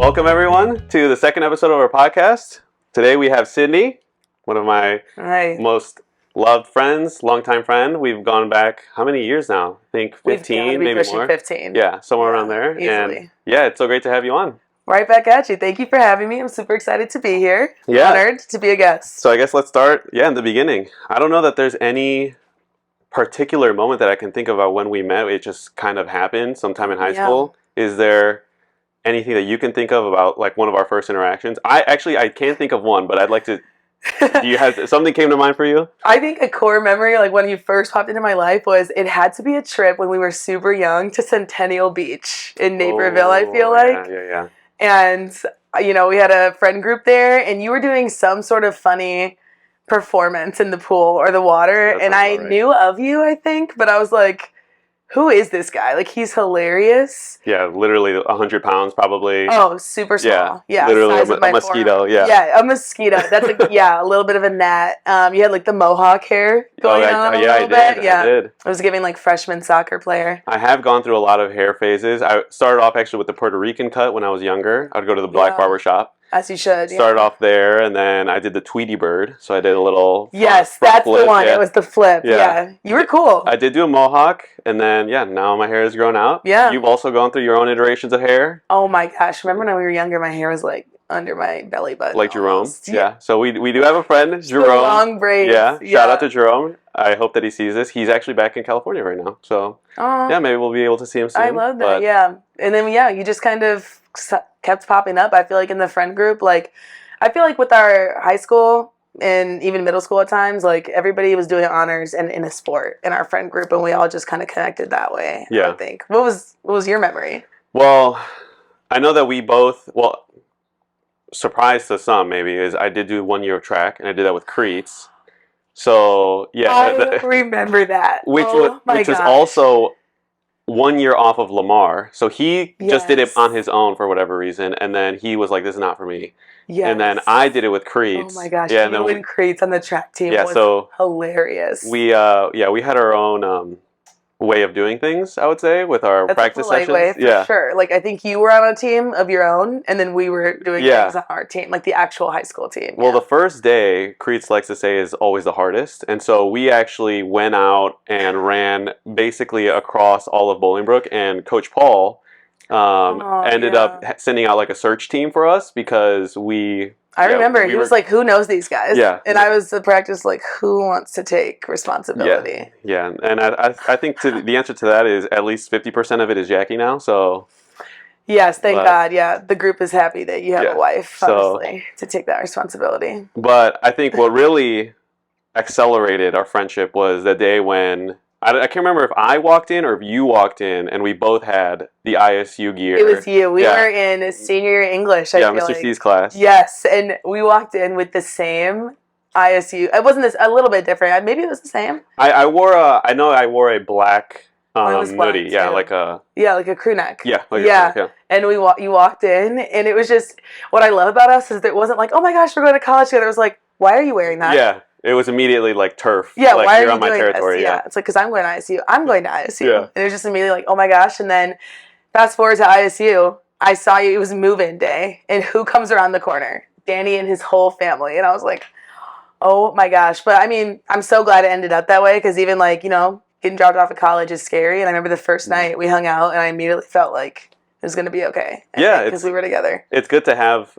Welcome, everyone, to the second episode of our podcast. Today we have Sydney, one of my most loved friends, longtime friend. We've gone back, how many years now? I think 15, maybe more. 15. Yeah, somewhere around there. Easily. And yeah, it's so great to have you on. Right back at you. Thank you for having me. I'm super excited to be here. Yeah. Honored to be a guest. So I guess let's start, in the beginning. I don't know that there's any particular moment that I can think about when we met. It just kind of happened sometime in high school. Is there anything that you can think of about like one of our first interactions? I can't think of one, but I'd like to. Do you have something came to mind for you? I think a core memory, like when you first popped into my life, was it had to be a trip when we were super young to Centennial Beach in Naperville. I feel like. Yeah. And we had a friend group there, and you were doing some sort of funny performance in the pool or the water, and I knew of you, I think, but I was like, who is this guy? Like, he's hilarious. Yeah, literally 100 pounds probably. Oh, super small. Yeah, literally a mosquito. Forearm. Yeah, a mosquito. That's like, a little bit of a gnat. You had like the mohawk hair going on a little bit. I did. I was giving like freshman soccer player. I have gone through a lot of hair phases. I started off actually with the Puerto Rican cut when I was younger. I would go to the black barber shop. As you should. Started off there, and then I did the Tweety Bird. So I did a little Yes, front that's flip. the one. Yeah. It was the flip. Yeah. You were cool. I did do a mohawk, and then, now my hair has grown out. Yeah. You've also gone through your own iterations of hair. Oh, my gosh. Remember when we were younger, my hair was like under my belly button. Like almost. Jerome. Yeah. So we do have a friend, Jerome. The long braids. Yeah. Shout out to Jerome. I hope that he sees this. He's actually back in California right now. So, maybe we'll be able to see him soon. I love that, And then, you just kind of kept popping up. I feel like in the friend group, I feel like with our high school and even middle school at times, like everybody was doing honors and in a sport in our friend group, and we all just kind of connected that way. Yeah. I think. What was your memory? Well, I know that we both, surprise to some maybe, is I did do 1 year of track, and I did that with Creets. So I remember that. Which was also 1 year off of Lamar. So he just did it on his own for whatever reason, and then he was like, "This is not for me." Yes. And then I did it with Creeds. Oh my gosh! Yeah, you and Creeds on the track team was hilarious. We had our own way of doing things, I would say, with our practice sessions. Way, for sure. Like, I think you were on a team of your own, and then we were doing things on our team, like the actual high school team. Well, the first day, Creeds likes to say, is always the hardest, and so we actually went out and ran basically across all of Bolingbrook, and Coach Paul ended up sending out like a search team for us because I remember he was like, "Who knows these guys?" Yeah, and I was at practice like, "Who wants to take responsibility?" Yeah, and I think the answer to that is at least 50% of it is Jackie now. So yes, thank God. Yeah, the group is happy that you have a wife, honestly, to take that responsibility. But I think what really accelerated our friendship was the day when. I can't remember if I walked in or if you walked in, and we both had the ISU gear. It was you. We were in senior English, I feel Mr. like. C's class. Yes, and we walked in with the same ISU. It wasn't a little bit different. Maybe it was the same. I wore a black hoodie. Yeah, like a crew neck. Yeah, like a crew neck, And you walked in, and it was just, what I love about us is that it wasn't like, oh my gosh, we're going to college together. It was like, why are you wearing that? Yeah. It was immediately like turf. Yeah, like, why are you're you on my doing territory. This? Yeah, it's like, because I'm going to ISU. I'm going to ISU. Yeah. And it was just immediately like, oh my gosh. And then fast forward to ISU, I saw you. It was move-in day. And who comes around the corner? Danny and his whole family. And I was like, oh my gosh. But I mean, I'm so glad it ended up that way, because even like, getting dropped off at college is scary. And I remember the first night we hung out, and I immediately felt like it was going to be okay. Because we were together. It's good to have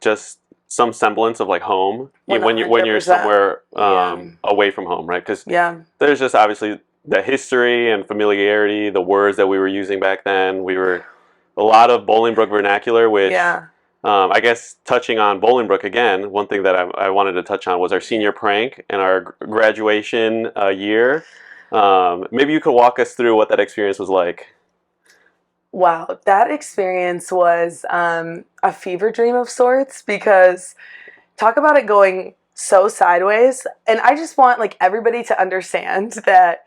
just some semblance of like home 100%. when you're somewhere away from home, right? Because there's just obviously the history and familiarity, the words that we were using back then. We were a lot of Bolingbrook vernacular, which I guess touching on Bolingbrook again, one thing that I wanted to touch on was our senior prank and our graduation year. Maybe you could walk us through what that experience was like. Wow, that experience was a fever dream of sorts, because talk about it going so sideways. And I just want like everybody to understand that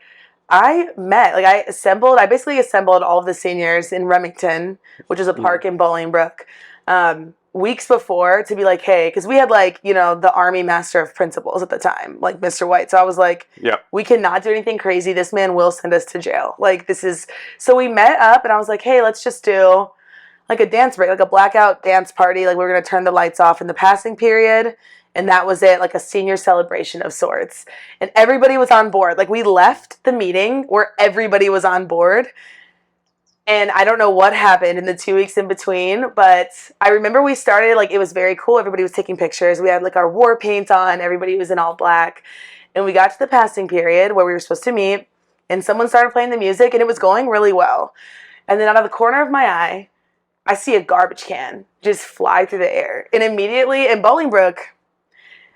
I basically assembled all of the seniors in Remington, which is a park in Bolingbrook, weeks before, to be like, hey, because we had the Army Master of Principals at the time, like Mr. White. So I was like, we cannot do anything crazy. This man will send us to jail. So we met up, and I was like, hey, let's just do like a dance break, like a blackout dance party. Like we were going to turn the lights off in the passing period. And that was it, like a senior celebration of sorts. And everybody was on board. Like we left the meeting where everybody was on board. And I don't know what happened in the 2 weeks in between, but I remember we started, like, it was very cool. Everybody was taking pictures. We had, like, our war paint on. Everybody was in all black. And we got to the passing period where we were supposed to meet, and someone started playing the music, and it was going really well. And then out of the corner of my eye, I see a garbage can just fly through the air. And immediately, in Bolingbrook,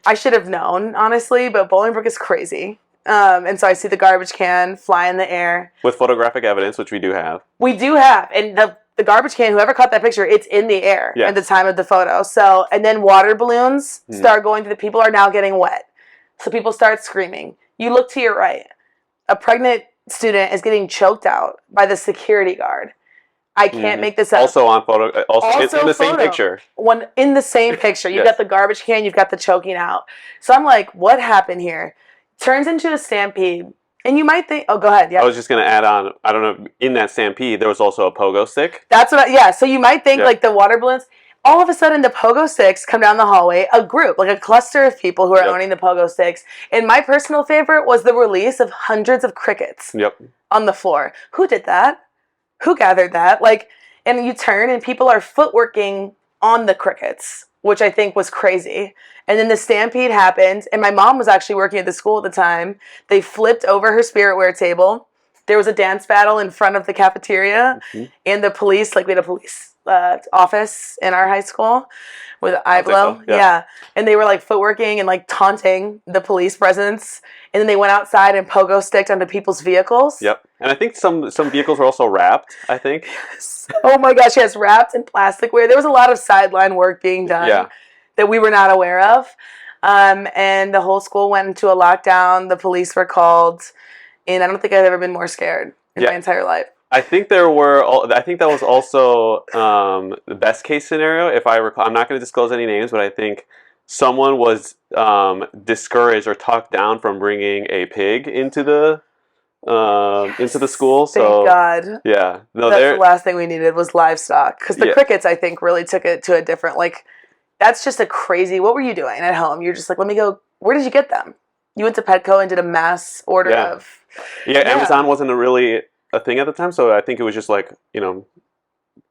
I should have known, honestly, but Bolingbrook is crazy. And so I see the garbage can fly in the air. With photographic evidence, which we do have. We do have. And the garbage can, whoever caught that picture, it's in the air at the time of the photo. So, and then water balloons start going through. The people are now getting wet. So people start screaming. You look to your right. A pregnant student is getting choked out by the security guard. I can't make this up. Also on photo. Also in the same picture. In the same picture. You've got the garbage can. You've got the choking out. So I'm like, what happened here? Turns into a stampede. And you might think, oh, go ahead. Yeah. I was just going to add on, I don't know, in that stampede, there was also a pogo stick. That's what so you might think like the water balloons. All of a sudden, the pogo sticks come down the hallway, a group, like a cluster of people who are owning the pogo sticks. And my personal favorite was the release of hundreds of crickets on the floor. Who did that? Who gathered that? Like, and you turn and people are footworking on the crickets, which I think was crazy. And then the stampede happened, and my mom was actually working at the school at the time. They flipped over her spiritware table. There was a dance battle in front of the cafeteria, and the police, like we had a police office in our high school with IBLO. So. And they were like footworking and like taunting the police presence. And then they went outside and pogo sticked onto people's vehicles. Yep. And I think some vehicles were also wrapped, I think. Yes. Oh my gosh, yes, wrapped in plasticware. There was a lot of sideline work being done that we were not aware of. And the whole school went into a lockdown. The police were called. And I don't think I've ever been more scared in my entire life. I think that was also the best case scenario, if I recall. I'm not going to disclose any names, but I think someone was discouraged or talked down from bringing a pig into the school. So thank God. Yeah, no, that's the last thing we needed was livestock, because the crickets, I think, really took it to a different, like, that's just a crazy. What were you doing at home? You're just like, let me go. Where did you get them? You went to Petco and did a mass order of. Yeah, Amazon wasn't really a thing at the time, so I think it was just like,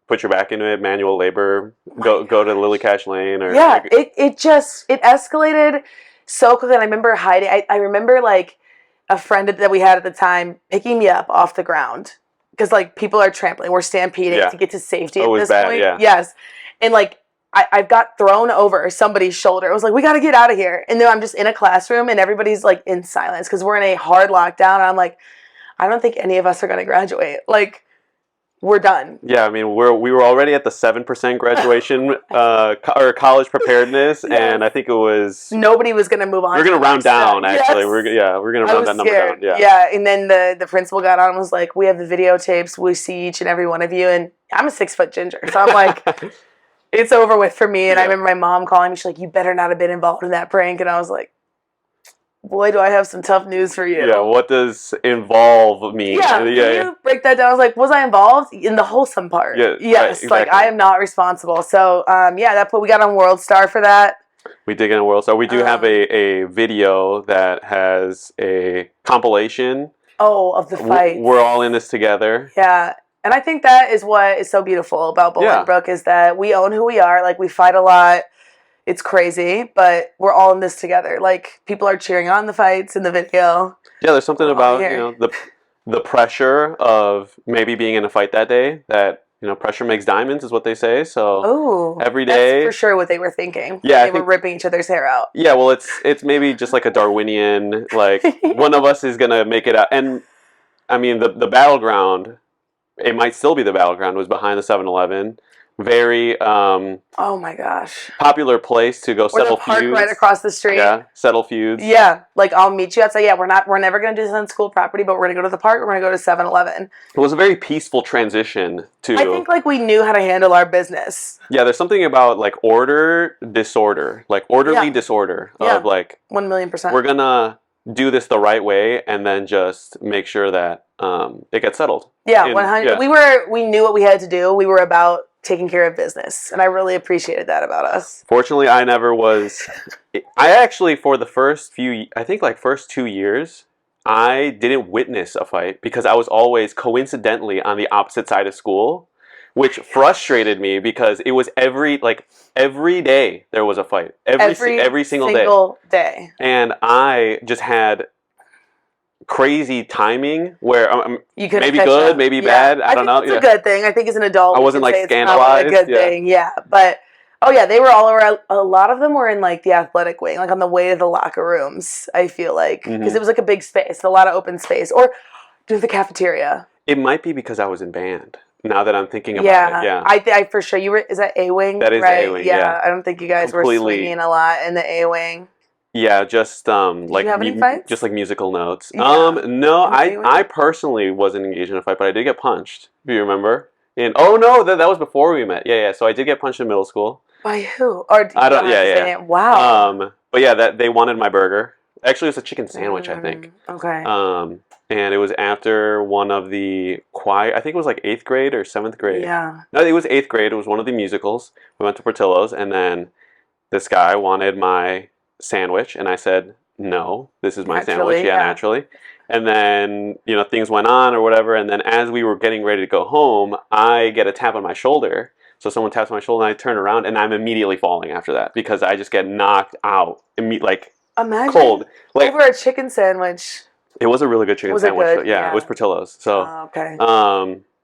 put your back into it, manual labor, go to Lily Cash Lane, or it escalated so quickly. And I remember hiding. I remember like a friend that we had at the time picking me up off the ground because like people are trampling, we're stampeding to get to safety at this point. Yes, and like I got thrown over somebody's shoulder. It was like, we got to get out of here. And then I'm just in a classroom and everybody's like in silence because we're in a hard lockdown. And I'm like, I don't think any of us are going to graduate. Like, we're done. Yeah, I mean, we were already at the 7% graduation or college preparedness, and I think it was nobody was going to move on. We're going to round down. Actually, we're going to round that number down. Yeah, and then the principal got on and was like, "We have the videotapes. We see each and every one of you." And I'm a 6-foot ginger, so I'm like, it's over with for me. And I remember my mom calling me. She's like, "You better not have been involved in that prank." And I was like, boy, do I have some tough news for you. Yeah, what does involve mean? Can you break that down? I was like, was I involved in the wholesome part? Yeah, yes, exactly. Like I am not responsible. So, that's what we got on World Star for that. We did get on World Star. We do have a video that has a compilation. Oh, of the fight. We're all in this together. Yeah. And I think that is what is so beautiful about Bolingbrook is that we own who we are. Like, we fight a lot. It's crazy, but we're all in this together. Like, people are cheering on the fights in the video. Yeah, there's something about, the pressure of maybe being in a fight that day that, pressure makes diamonds is what they say. So every day. That's for sure what they were thinking. Yeah. They were ripping each other's hair out. Yeah, well, it's maybe just like a Darwinian, like, one of us is going to make it out. And, I mean, the battleground, it might still be the battleground, was behind the 7-Eleven. Very oh my gosh, popular place to go settle feuds. Right across the street. Yeah, settle feuds. Yeah, like I'll meet you outside. Yeah, we're never gonna do this on school property, but we're gonna go to the park. We're gonna go to 7-Eleven. It was a very peaceful transition to. I think like we knew how to handle our business. Yeah, there's something about like orderly disorder of like 1,000,000%. We're gonna do this the right way and then just make sure that it gets settled. Yeah, 100. Yeah. We knew what we had to do. We were about taking care of business, and I really appreciated that about us. Fortunately, I never was. I actually, for the first few, I think like first 2 years, I didn't witness a fight because I was always coincidentally on the opposite side of school, which frustrated me because it was every day there was a fight every single day, and I just had crazy timing where you could maybe good, up. maybe bad. I don't know. It's a good thing. I think as an adult, I wasn't like scandalized. A good thing, yeah. But they were all around. A lot of them were in like the athletic wing, like on the way to the locker rooms. I feel like because it was like a big space, a lot of open space, or to the cafeteria. It might be because I was in band. Now that I'm thinking about it, yeah. I for sure you were. Is that A wing? That is right? A wing. Yeah. I don't think you guys were swinging a lot in the A wing. Yeah, just Did you have any fights? just like musical notes. Yeah. No, I personally wasn't engaged in a fight, but I did get punched. Do you remember? And oh no, that was before we met. Yeah. So I did get punched in middle school. By who? Or I don't. Yeah. Wow. But yeah, that they wanted my burger. Actually, it was a chicken sandwich, I think. Okay. And it was after one of the choir. I think it was like 8th grade or 7th grade. Yeah. No, it was 8th grade. It was one of the musicals. We went to Portillo's, and then this guy wanted my sandwich, and I said no, this is my sandwich. Yeah, naturally. And then things went on or whatever, and then as we were getting ready to go home, I get a tap on my shoulder. So someone taps on my shoulder, and I turn around, and I'm immediately falling after that because I just get knocked out. Imagine cold, like over a chicken sandwich. It was a really good chicken sandwich. It good? Yeah, it was Portillo's. So okay.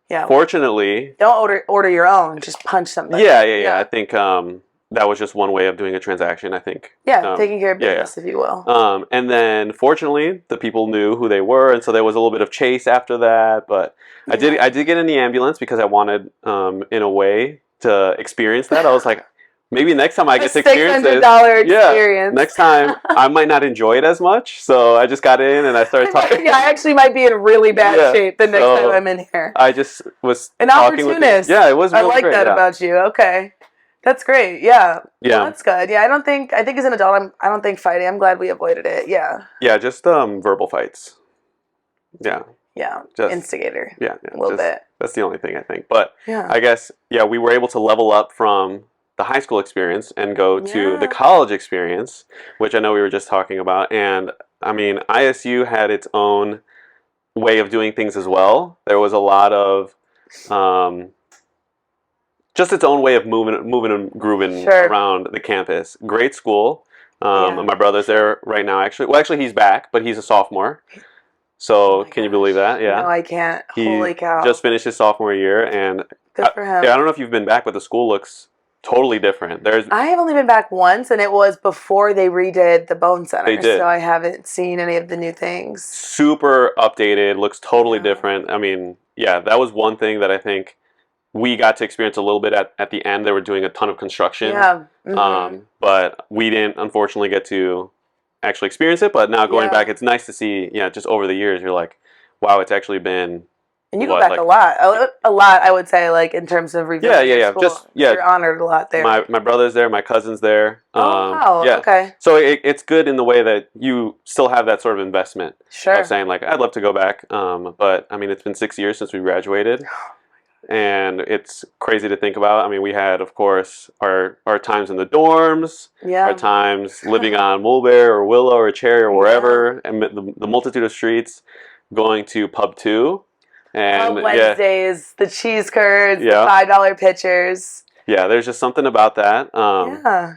Yeah. Fortunately, don't order your own. Just punch something. Yeah. I think that was just one way of doing a transaction, I think. Yeah, taking care of business, if you will. And then, fortunately, the people knew who they were, and so there was a little bit of chase after that. But I did get in the ambulance because I wanted, in a way, to experience that. I was like, maybe next time I get to experience this. $600 experience. Next time I might not enjoy it as much. So I just got in and I started talking. I actually might be in really bad shape the next time I'm in here. I just was an opportunist. It was. I like that about you. Okay. That's great. Yeah. Yeah. Well, that's good. Yeah. I think as an adult, I don't think fighting. I'm glad we avoided it. Yeah. Yeah. Just verbal fights. Yeah. Yeah. Just instigator. Yeah. A little bit. That's the only thing I think. But I guess, we were able to level up from the high school experience and go to the college experience, which I know we were just talking about. And I mean, ISU had its own way of doing things as well. There was a lot of, just its own way of moving and grooving around the campus. Great school. My brother's there right now, actually. Well, actually, he's back, but he's a sophomore. So, can you believe that? Yeah. No, I can't. Holy cow. Just finished his sophomore year, and good for him. I don't know if you've been back, but the school looks totally different. I have only been back once, and it was before they redid the Bone Center. They did. So I haven't seen any of the new things. Super updated. Looks totally different. I mean, that was one thing that I think we got to experience a little bit at the end. They were doing a ton of construction. Yeah. Mm-hmm. But we didn't, unfortunately, get to actually experience it. But now going back, it's nice to see, just over the years, you're like, wow, it's actually been... And you go back a lot, I would say, like, in terms of revisiting school. You're honored a lot there. My brother's there, my cousin's there. Wow, okay. So it's good in the way that you still have that sort of investment. Sure. Of saying, like, I'd love to go back. But, I mean, it's been 6 years since we graduated. And it's crazy to think about. I mean, we had, of course, our times in the dorms, our times living on Mulberry or Willow or Cherry or wherever, and the multitude of streets, going to Pub 2. And Wednesdays, the cheese curds, the $5 pitchers. Yeah, there's just something about that.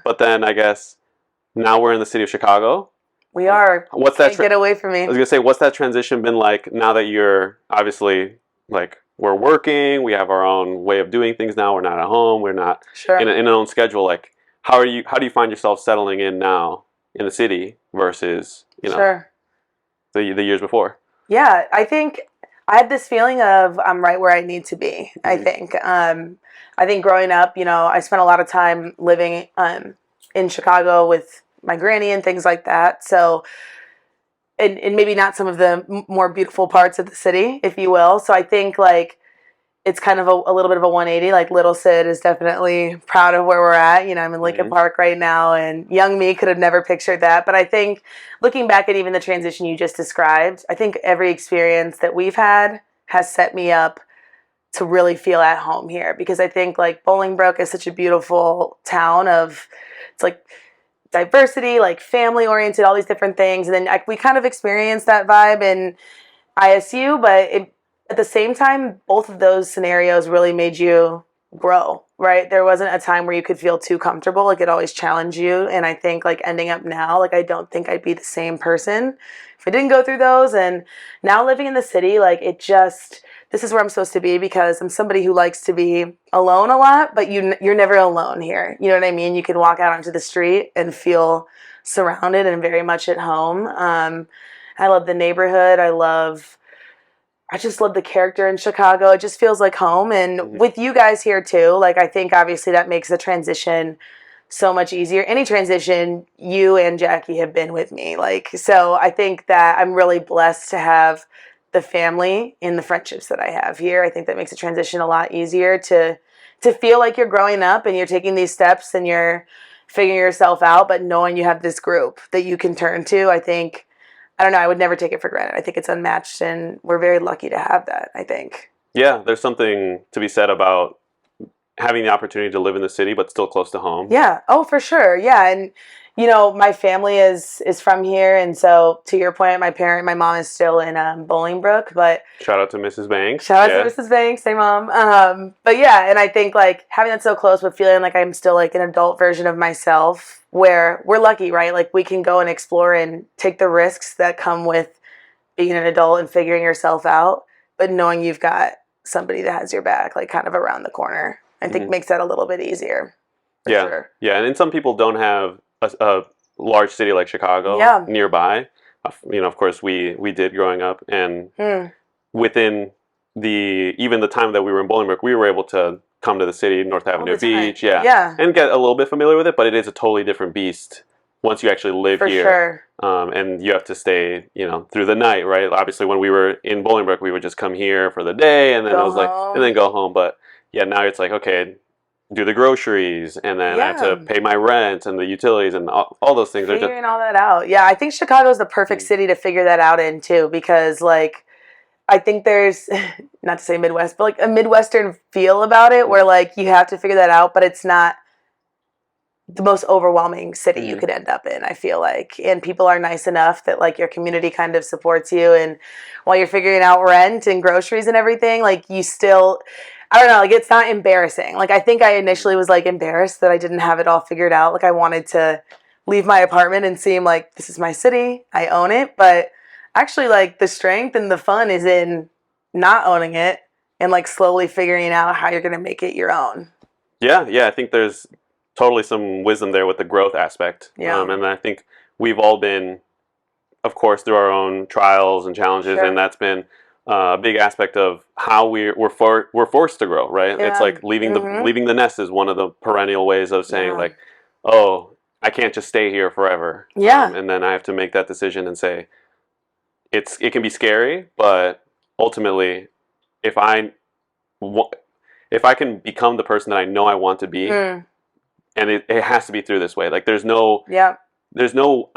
But then I guess now we're in the city of Chicago. We are. What's that? Get away from me. I was gonna say, what's that transition been like now that you're obviously like we're working, we have our own way of doing things now. We're not at home. We're not in our own schedule. Like, how do you find yourself settling in now in the city versus the years before? Yeah, I think I had this feeling of I'm right where I need to be. Mm-hmm. I think growing up, I spent a lot of time living in Chicago with my granny and things like that. So, and maybe not some of the more beautiful parts of the city, if you will. So I think like it's kind of a little bit of a 180. Like little Sid is definitely proud of where we're at. I'm in Lincoln Park right now, and young me could have never pictured that. But I think looking back at even the transition you just described, I think every experience that we've had has set me up to really feel at home here, because I think like Bolingbrook is such a beautiful town of, it's like diversity, like family oriented, all these different things. And then we kind of experienced that vibe in ISU, but at the same time, both of those scenarios really made you grow, right? There wasn't a time where you could feel too comfortable. Like it always challenged you. And I think like ending up now, like I don't think I'd be the same person if I didn't go through those. And now living in the city, like this is where I'm supposed to be, because I'm somebody who likes to be alone a lot, but you're never alone here. You know what I mean? You can walk out onto the street and feel surrounded and very much at home. I love the neighborhood. I just love the character in Chicago. It just feels like home. And with you guys here too, like I think obviously that makes the transition so much easier. Any transition, you and Jackie have been with me. Like, so I think that I'm really blessed to have the family and the friendships that I have here. I think that makes the transition a lot easier to feel like you're growing up and you're taking these steps and you're figuring yourself out, but knowing you have this group that you can turn to. I don't know, I would never take it for granted. I think it's unmatched, and we're very lucky to have that, I think. Yeah, there's something to be said about having the opportunity to live in the city but still close to home. Yeah. Oh, for sure. Yeah. And you know, my family is from here, and so to your point, my mom is still in Bolingbrook, but shout out to Mrs. Banks. Shout out to Mrs. Banks, hey mom. But yeah, and I think like having that so close, but feeling like I'm still like an adult version of myself, where we're lucky, right? Like we can go and explore and take the risks that come with being an adult and figuring yourself out, but knowing you've got somebody that has your back, like kind of around the corner, I think makes that a little bit easier. Yeah. Sure. Yeah. And then some people don't have a large city like Chicago nearby. You know, of course we did growing up, and within even the time that we were in Bolingbrook, we were able to come to the city, North Avenue Beach, and get a little bit familiar with it, but it is a totally different beast once you actually live here. And you have to stay, you know, through the night, right? Obviously when we were in Bolingbrook, we would just come here for the day and then and then go home. But yeah, now it's like, okay, do the groceries, and then I have to pay my rent and the utilities and all those things. Figuring all that out. Yeah, I think Chicago is the perfect city to figure that out in too, because like I think there's, not to say Midwest, but like a Midwestern feel about it where like you have to figure that out, but it's not the most overwhelming city you could end up in, I feel like. And people are nice enough that like your community kind of supports you, and while you're figuring out rent and groceries and everything, like you still, I don't know, like it's not embarrassing. Like I think I initially was like embarrassed that I didn't have it all figured out. Like I wanted to leave my apartment and seem like this is my city, I own it. But actually like the strength and the fun is in not owning it and like slowly figuring out how you're going to make it your own. Yeah. I think there's totally some wisdom there with the growth aspect. And I think we've all been, of course, through our own trials and challenges, and that's been a big aspect of how we're forced to grow, right? It's like leaving the nest is one of the perennial ways of saying like, oh, I can't just stay here forever. And then I have to make that decision and say, it can be scary, but ultimately, if I can become the person that I know I want to be, and it has to be through this way. Like there's no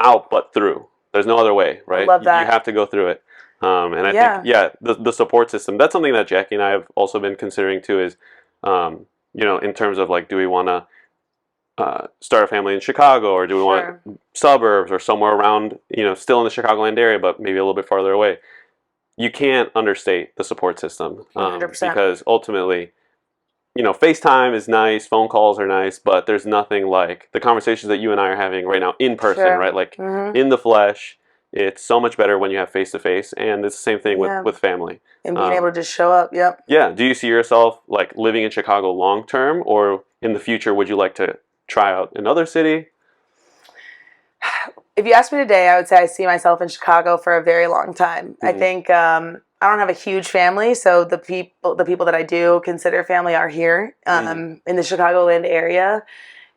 out but through. There's no other way, right? I love that. You have to go through it. And I think, the support system, that's something that Jackie and I have also been considering too, is, you know, in terms of like, do we want to start a family in Chicago, or do we want suburbs or somewhere around, you know, still in the Chicagoland area, but maybe a little bit farther away? You can't understate the support system, 100%. Because ultimately, you know, FaceTime is nice, phone calls are nice, but there's nothing like the conversations that you and I are having right now in person, right? Like in the flesh. It's so much better when you have face-to-face, and it's the same thing with family. And being able to just show up, Yeah. Do you see yourself like living in Chicago long-term, or in the future, would you like to try out another city? If you asked me today, I would say I see myself in Chicago for a very long time. I think I don't have a huge family, so the people that I do consider family are here in the Chicagoland area.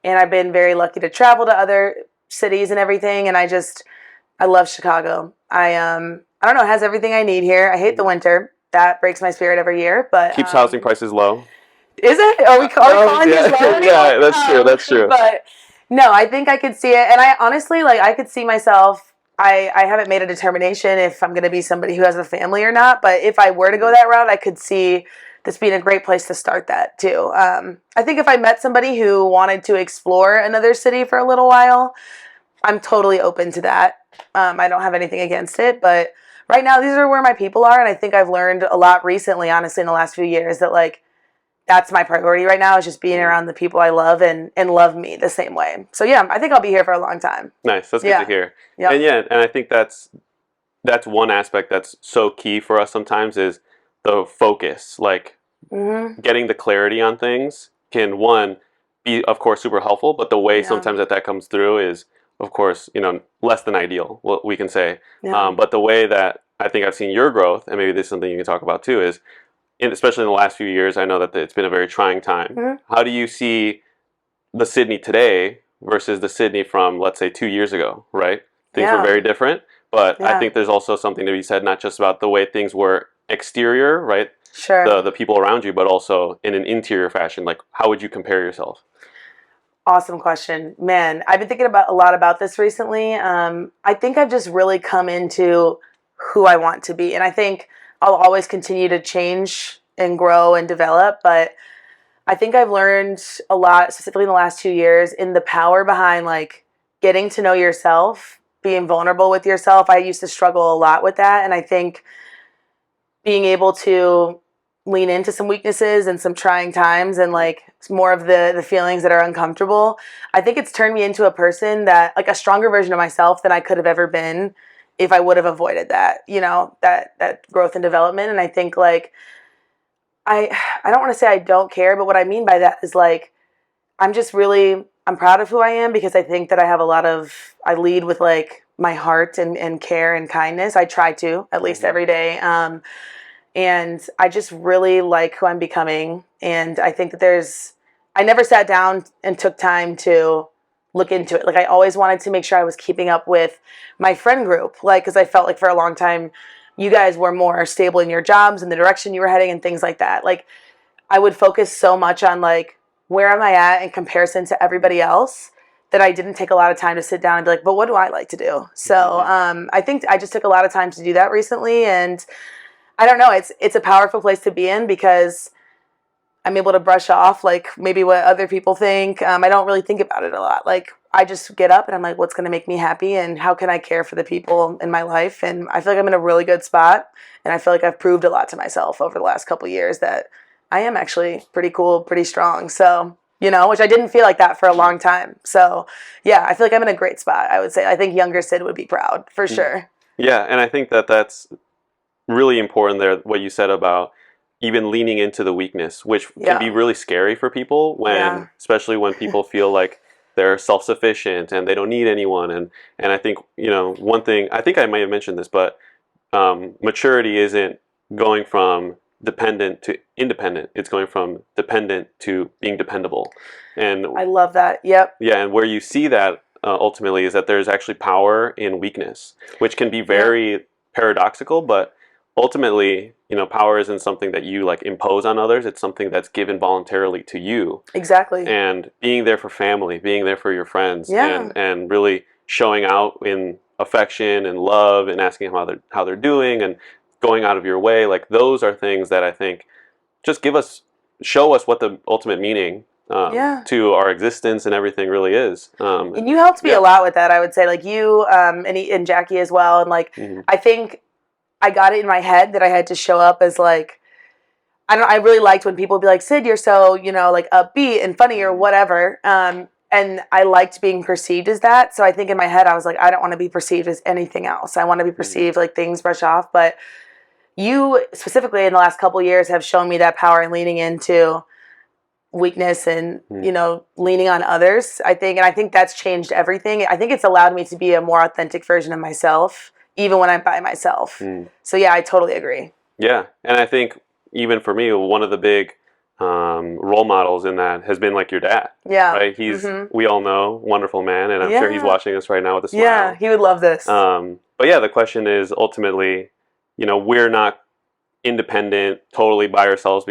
And I've been very lucky to travel to other cities and everything, and I love Chicago. I don't know, it has everything I need here. I hate the winter. That breaks my spirit every year, but keeps housing prices low. Is it? Are we calling these low? Yeah, that's true. But no, I think I could see it, and I honestly I could see myself. I haven't made a determination if I'm going to be somebody who has a family or not, but if I were to go that route, I could see this being a great place to start that too. I think if I met somebody who wanted to explore another city for a little while, I'm totally open to that. I don't have anything against it, but right now these are where my people are, and I think I've learned a lot recently, honestly, in the last few years that like that's my priority right now is just being around the people I love and love me the same way. So yeah, I think I'll be here for a long time. Nice. That's good to hear. Yep. And I think that's one aspect that's so key for us sometimes is the focus. Like getting the clarity on things can, one, be of course super helpful, but the way sometimes that comes through is, of course, less than ideal, what we can say. But the way that I think I've seen your growth, and maybe this is something you can talk about too, is especially in the last few years, I know that it's been a very trying time. How do you see the Sydney today versus the Sydney from, let's say, 2 years ago, right? Things were very different, but I think there's also something to be said, not just about the way things were exterior, right? Sure. The people around you, but also in an interior fashion. Like, how would you compare yourself? Awesome question. Man, I've been thinking a lot about this recently. I think I've just really come into who I want to be. And I think I'll always continue to change and grow and develop. But I think I've learned a lot, specifically in the last 2 years, in the power behind like getting to know yourself, being vulnerable with yourself. I used to struggle a lot with that. And I think being able to lean into some weaknesses and some trying times and like more of the feelings that are uncomfortable, I think it's turned me into a person that like a stronger version of myself than I could have ever been if I would have avoided that, that growth and development. And I think like I don't want to say I don't care, but what I mean by that is like I'm proud of who I am because I think that I lead with like my heart and care and kindness. I try to at least every day. And I just really like who I'm becoming. And I think that I never sat down and took time to look into it. Like I always wanted to make sure I was keeping up with my friend group. Like, cause I felt like for a long time, you guys were more stable in your jobs and the direction you were heading and things like that. Like I would focus so much on like, where am I at in comparison to everybody else that I didn't take a lot of time to sit down and be like, but what do I like to do? So I think I just took a lot of time to do that recently. And I don't know, it's a powerful place to be in because I'm able to brush off like maybe what other people think. I don't really think about it a lot. Like I just get up and I'm like, what's going to make me happy and how can I care for the people in my life? And I feel like I'm in a really good spot. And I feel like I've proved a lot to myself over the last couple of years that I am actually pretty cool, pretty strong. So, which I didn't feel like that for a long time. So yeah, I feel like I'm in a great spot, I would say. I think younger Sid would be proud for sure. Yeah. And I think that's really important there, what you said about even leaning into the weakness, which can be really scary for people especially when people feel like they're self-sufficient and they don't need anyone. And I think, one thing, I think I might have mentioned this, but maturity isn't going from dependent to independent. It's going from dependent to being dependable. And I love that. Yep. Yeah. And where you see that ultimately is that there's actually power in weakness, which can be very paradoxical, but ultimately, power isn't something that you like impose on others. It's something that's given voluntarily to you. Exactly. And being there for family, being there for your friends, and really showing out in affection and love and asking how they're doing and going out of your way. Like those are things that I think just show us what the ultimate meaning to our existence and everything really is. And you helped me a lot with that, I would say. Like you and Jackie as well. And like I think I got it in my head that I had to show up as like, I really liked when people would be like, Sid, you're so, like upbeat and funny or whatever. And I liked being perceived as that. So I think in my head, I was like, I don't want to be perceived as anything else. I want to be perceived like things brush off. But you specifically in the last couple of years have shown me that power and leaning into weakness and, leaning on others, I think. And I think that's changed everything. I think it's allowed me to be a more authentic version of myself, even when I'm by myself. So yeah, I totally agree. Yeah. And I think even for me, one of the big role models in that has been like your dad. Yeah. Right? He's, we all know, wonderful man. And I'm sure he's watching us right now with a smile. Yeah, he would love this. But yeah, the question is ultimately, we're not independent totally by ourselves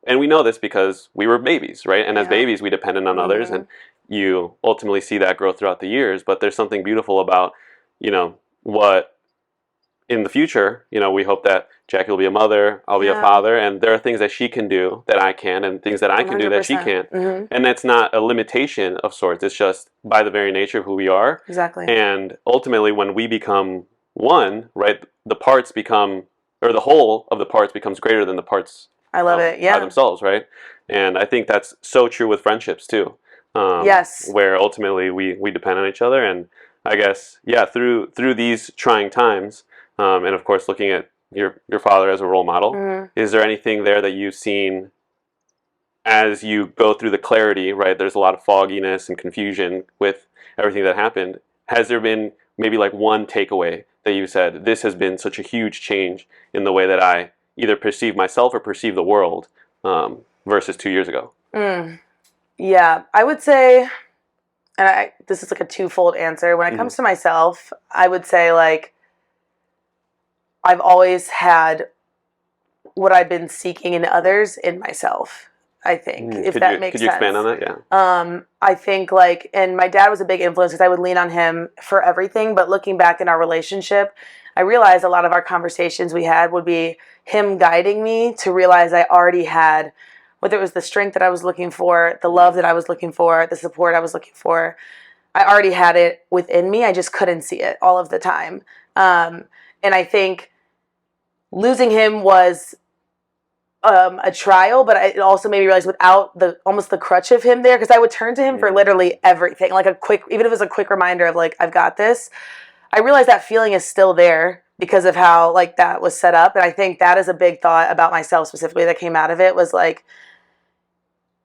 and we know this because we were babies, right? And as babies, we depended on others, and you ultimately see that growth throughout the years. But there's something beautiful about, what in the future, we hope that Jackie will be a mother, I'll be a father, and there are things that she can do that I can, and things that I can do that she can't. And that's not a limitation of sorts. It's just by the very nature of who we are. Exactly. And ultimately, when we become one, right, the parts become, or the whole of the parts becomes greater than the parts. I love it. Yeah. By themselves, right? And I think that's so true with friendships too. Yes. Where ultimately we depend on each other, and I guess through these trying times, and of course looking at your father as a role model, is there anything there that you've seen as you go through the clarity? Right, there's a lot of fogginess and confusion with everything that happened. Has there been maybe like one takeaway that you said, this has been such a huge change in the way that I either perceive myself or perceive the world versus 2 years ago? Yeah, I would say, and this is like a twofold answer. When it comes to myself, I would say like I've always had what I've been seeking in others in myself, I think, if that makes sense. Could you expand on that? Yeah. I think like, and my dad was a big influence because I would lean on him for everything. But looking back in our relationship, I realized a lot of our conversations we had would be him guiding me to realize I already had, whether it was the strength that I was looking for, the love that I was looking for, the support I was looking for, I already had it within me. I just couldn't see it all of the time. And I think losing him was a trial, but it also made me realize without almost the crutch of him there, because I would turn to him for literally everything, like even if it was a quick reminder of like, I've got this. I realized that feeling is still there because of how like that was set up. And I think that is a big thought about myself specifically that came out of it, was like,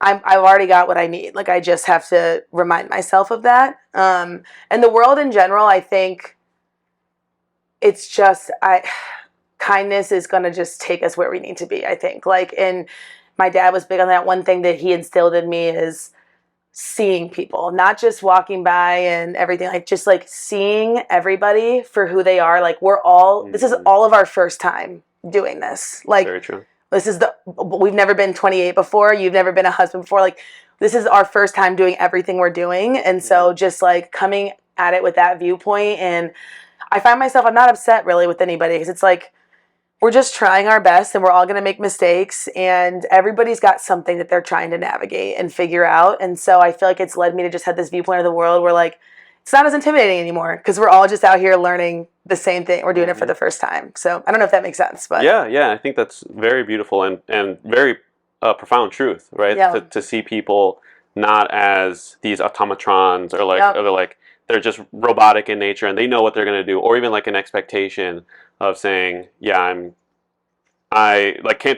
I've already got what I need. Like, I just have to remind myself of that. And the world in general, I think it's just, kindness is going to just take us where we need to be, I think. Like, and my dad was big on that. One thing that he instilled in me is seeing people, not just walking by and everything, like just like seeing everybody for who they are. Like, this is all of our first time doing this. Like, very true. We've never been 28 before. You've never been a husband before. Like, this is our first time doing everything we're doing. And so just like coming at it with that viewpoint. And I find myself, I'm not upset really with anybody, because it's like, we're just trying our best and we're all going to make mistakes, and everybody's got something that they're trying to navigate and figure out. And so I feel like it's led me to just have this viewpoint of the world where like, it's not as intimidating anymore because we're all just out here learning the same thing. We're doing it for the first time. So I don't know if that makes sense, but yeah, I think that's very beautiful and very profound truth, right? Yeah. To see people not as these automatrons or like they're just robotic in nature and they know what they're going to do, or even like an expectation of saying, can't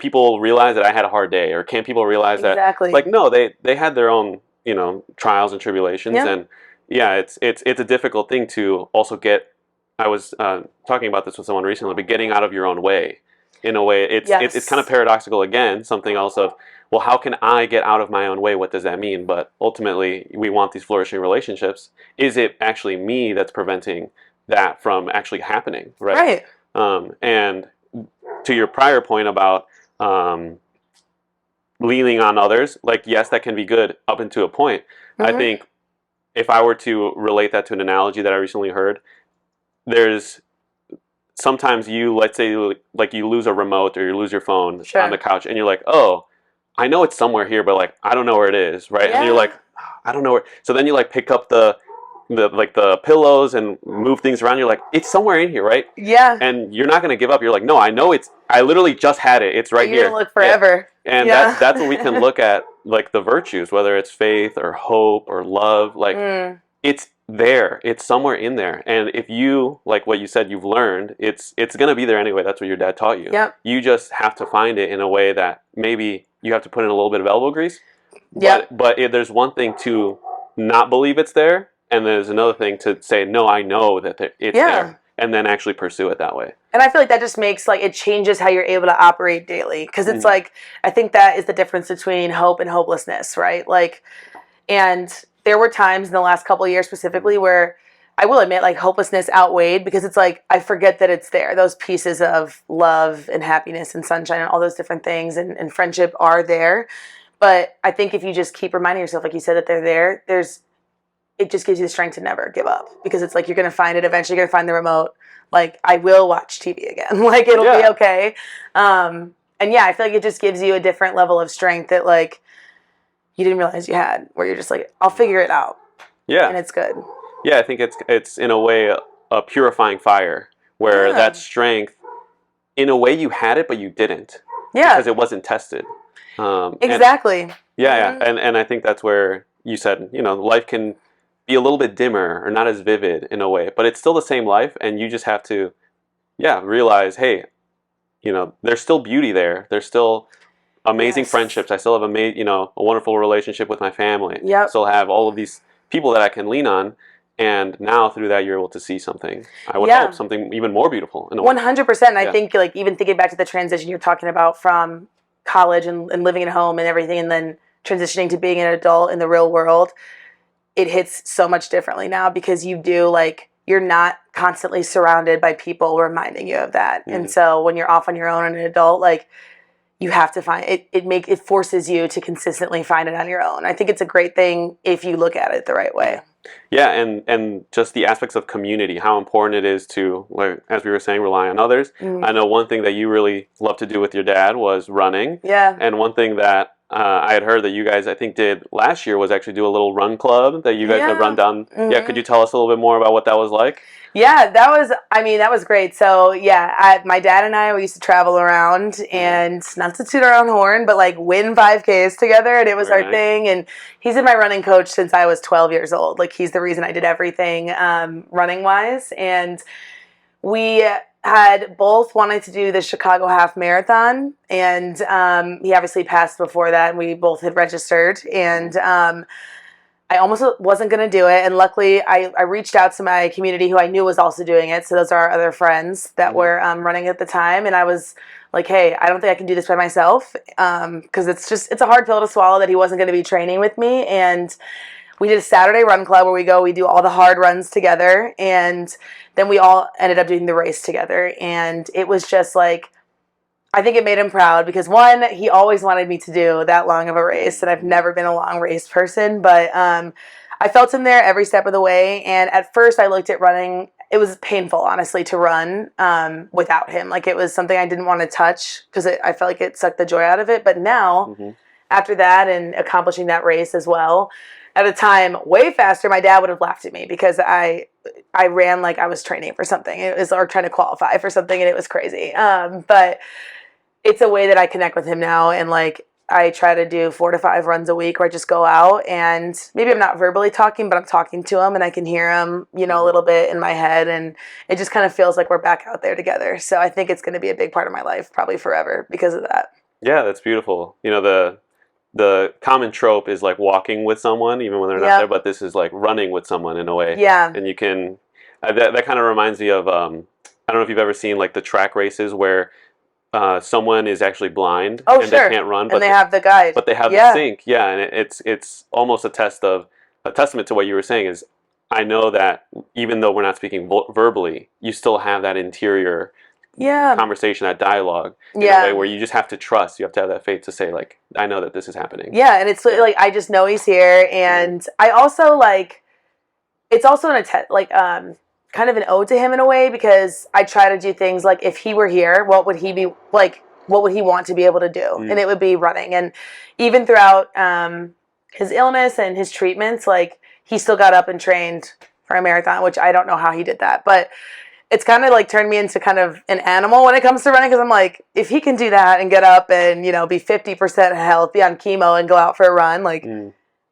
people realize that I had a hard day, or can't people realize that like, no, they had their own trials and tribulations. And it's a difficult thing to also get. I was talking about this with someone recently, but getting out of your own way. In a way, it's kind of paradoxical again. Something else of, well, how can I get out of my own way? What does that mean? But ultimately, we want these flourishing relationships. Is it actually me that's preventing that from actually happening? Right. And to your prior point about leaning on others, like, yes, that can be good up until a point. I think if I were to relate that to an analogy that I recently heard, there's sometimes let's say like you lose a remote or you lose your phone on the couch and you're like, oh, I know it's somewhere here, but like, I don't know where it is. Right. And you're like, I don't know where. So then you like pick up the pillows and move things around. You're like, it's somewhere in here. Right. Yeah. And you're not going to give up. You're like, no, I know I literally just had it. It's right here. You're going to look forever. Yeah. And that's when we can look at like the virtues, whether it's faith or hope or love, like it's there. It's somewhere in there. And if you, like what you said, you've learned, it's going to be there anyway. That's what your dad taught you. Yep. You just have to find it in a way that maybe you have to put in a little bit of elbow grease. Yep. But there's one thing to not believe it's there, and there's another thing to say, no, I know that it's there, and then actually pursue it that way. And I feel like that just makes, like, it changes how you're able to operate daily. Because it's like, I think that is the difference between hope and hopelessness, right? Like, and there were times in the last couple of years specifically where I will admit, like, hopelessness outweighed, because it's like, I forget that it's there. Those pieces of love and happiness and sunshine and all those different things and friendship are there. But I think if you just keep reminding yourself, like you said, that they're there, it just gives you the strength to never give up, because it's like you're going to find it eventually. You're going to find the remote. Like, I will watch TV again. Like, it'll be okay. And yeah, I feel like it just gives you a different level of strength that, like, you didn't realize you had, where you're just like, I'll figure it out. Yeah. And it's good. Yeah, I think it's in a way a purifying fire, where that strength, in a way you had it, but you didn't. Yeah. Because it wasn't tested. Exactly. And I think that's where you said, life can be a little bit dimmer or not as vivid in a way, but it's still the same life, and you just have to, realize, hey, there's still beauty there. There's still amazing friendships. I still have a wonderful relationship with my family. I still have all of these people that I can lean on. And now through that, you're able to see something. I would hope something even more beautiful. 100%. I think, like, even thinking back to the transition you're talking about from college and living at home and everything, and then transitioning to being an adult in the real world, it hits so much differently now, because you're not constantly surrounded by people reminding you of that. Mm-hmm. And so when you're off on your own and an adult, like, you have to find it. It forces you to consistently find it on your own. I think it's a great thing if you look at it the right way. Yeah, and just the aspects of community, how important it is to, like, as we were saying, rely on others. Mm-hmm. I know one thing that you really loved to do with your dad was running. Yeah. And one thing that I had heard that you guys, I think, did last year was actually do a little run club that you guys had run down. Mm-hmm. Yeah, could you tell us a little bit more about what that was like? Yeah, that was great. So, my dad and I, we used to travel around, and not to toot our own horn, but, like, win 5Ks together, and it was our thing. And he's been my running coach since I was 12 years old. Like, he's the reason I did everything running-wise. And we had both wanted to do the Chicago Half Marathon, and he obviously passed before that, and we both had registered. And I almost wasn't going to do it, and luckily I reached out to my community who I knew was also doing it. So those are our other friends that were running at the time, and I was like, hey, I don't think I can do this by myself, because it's a hard pill to swallow that he wasn't going to be training with me. And we did a Saturday run club where we do all the hard runs together, and then we all ended up doing the race together. And it was just like, I think it made him proud, because one, he always wanted me to do that long of a race, and I've never been a long race person, but I felt him there every step of the way. And at first I looked at running, it was painful, honestly, to run without him. Like, it was something I didn't want to touch, because I felt like it sucked the joy out of it. But now, after that and accomplishing that race as well, at a time way faster, my dad would have laughed at me, because I ran like I was training for something. Or trying to qualify for something, and it was crazy. But it's a way that I connect with him now, and, like, I try to do 4 to 5 runs a week where I just go out, and maybe I'm not verbally talking, but I'm talking to him, and I can hear him, a little bit in my head, and it just kind of feels like we're back out there together. So I think it's going to be a big part of my life, probably forever, because of that. Yeah, that's beautiful. The common trope is, like, walking with someone even when they're not there, but this is like running with someone in a way. Yeah. And you can that kind of reminds me of I don't know if you've ever seen, like, the track races where someone is actually blind and they can't run, but they have the guide. But they have the sync. Yeah, and it's almost a testament to what you were saying. Is I know that even though we're not speaking verbally, you still have that interior conversation, that dialogue in a way where you just have to trust. You have to have that faith to say, like, I know that this is happening. Yeah, and it's like, I just know he's here, and I also, like, it's also kind of an ode to him in a way, because I try to do things like, if he were here, what would he be like? What would he want to be able to do? And it would be running. And even throughout his illness and his treatments, like, he still got up and trained for a marathon, which I don't know how he did that, but it's kind of like turned me into kind of an animal when it comes to running, because I'm like, if he can do that and get up and, be 50% health, be on chemo and go out for a run, like,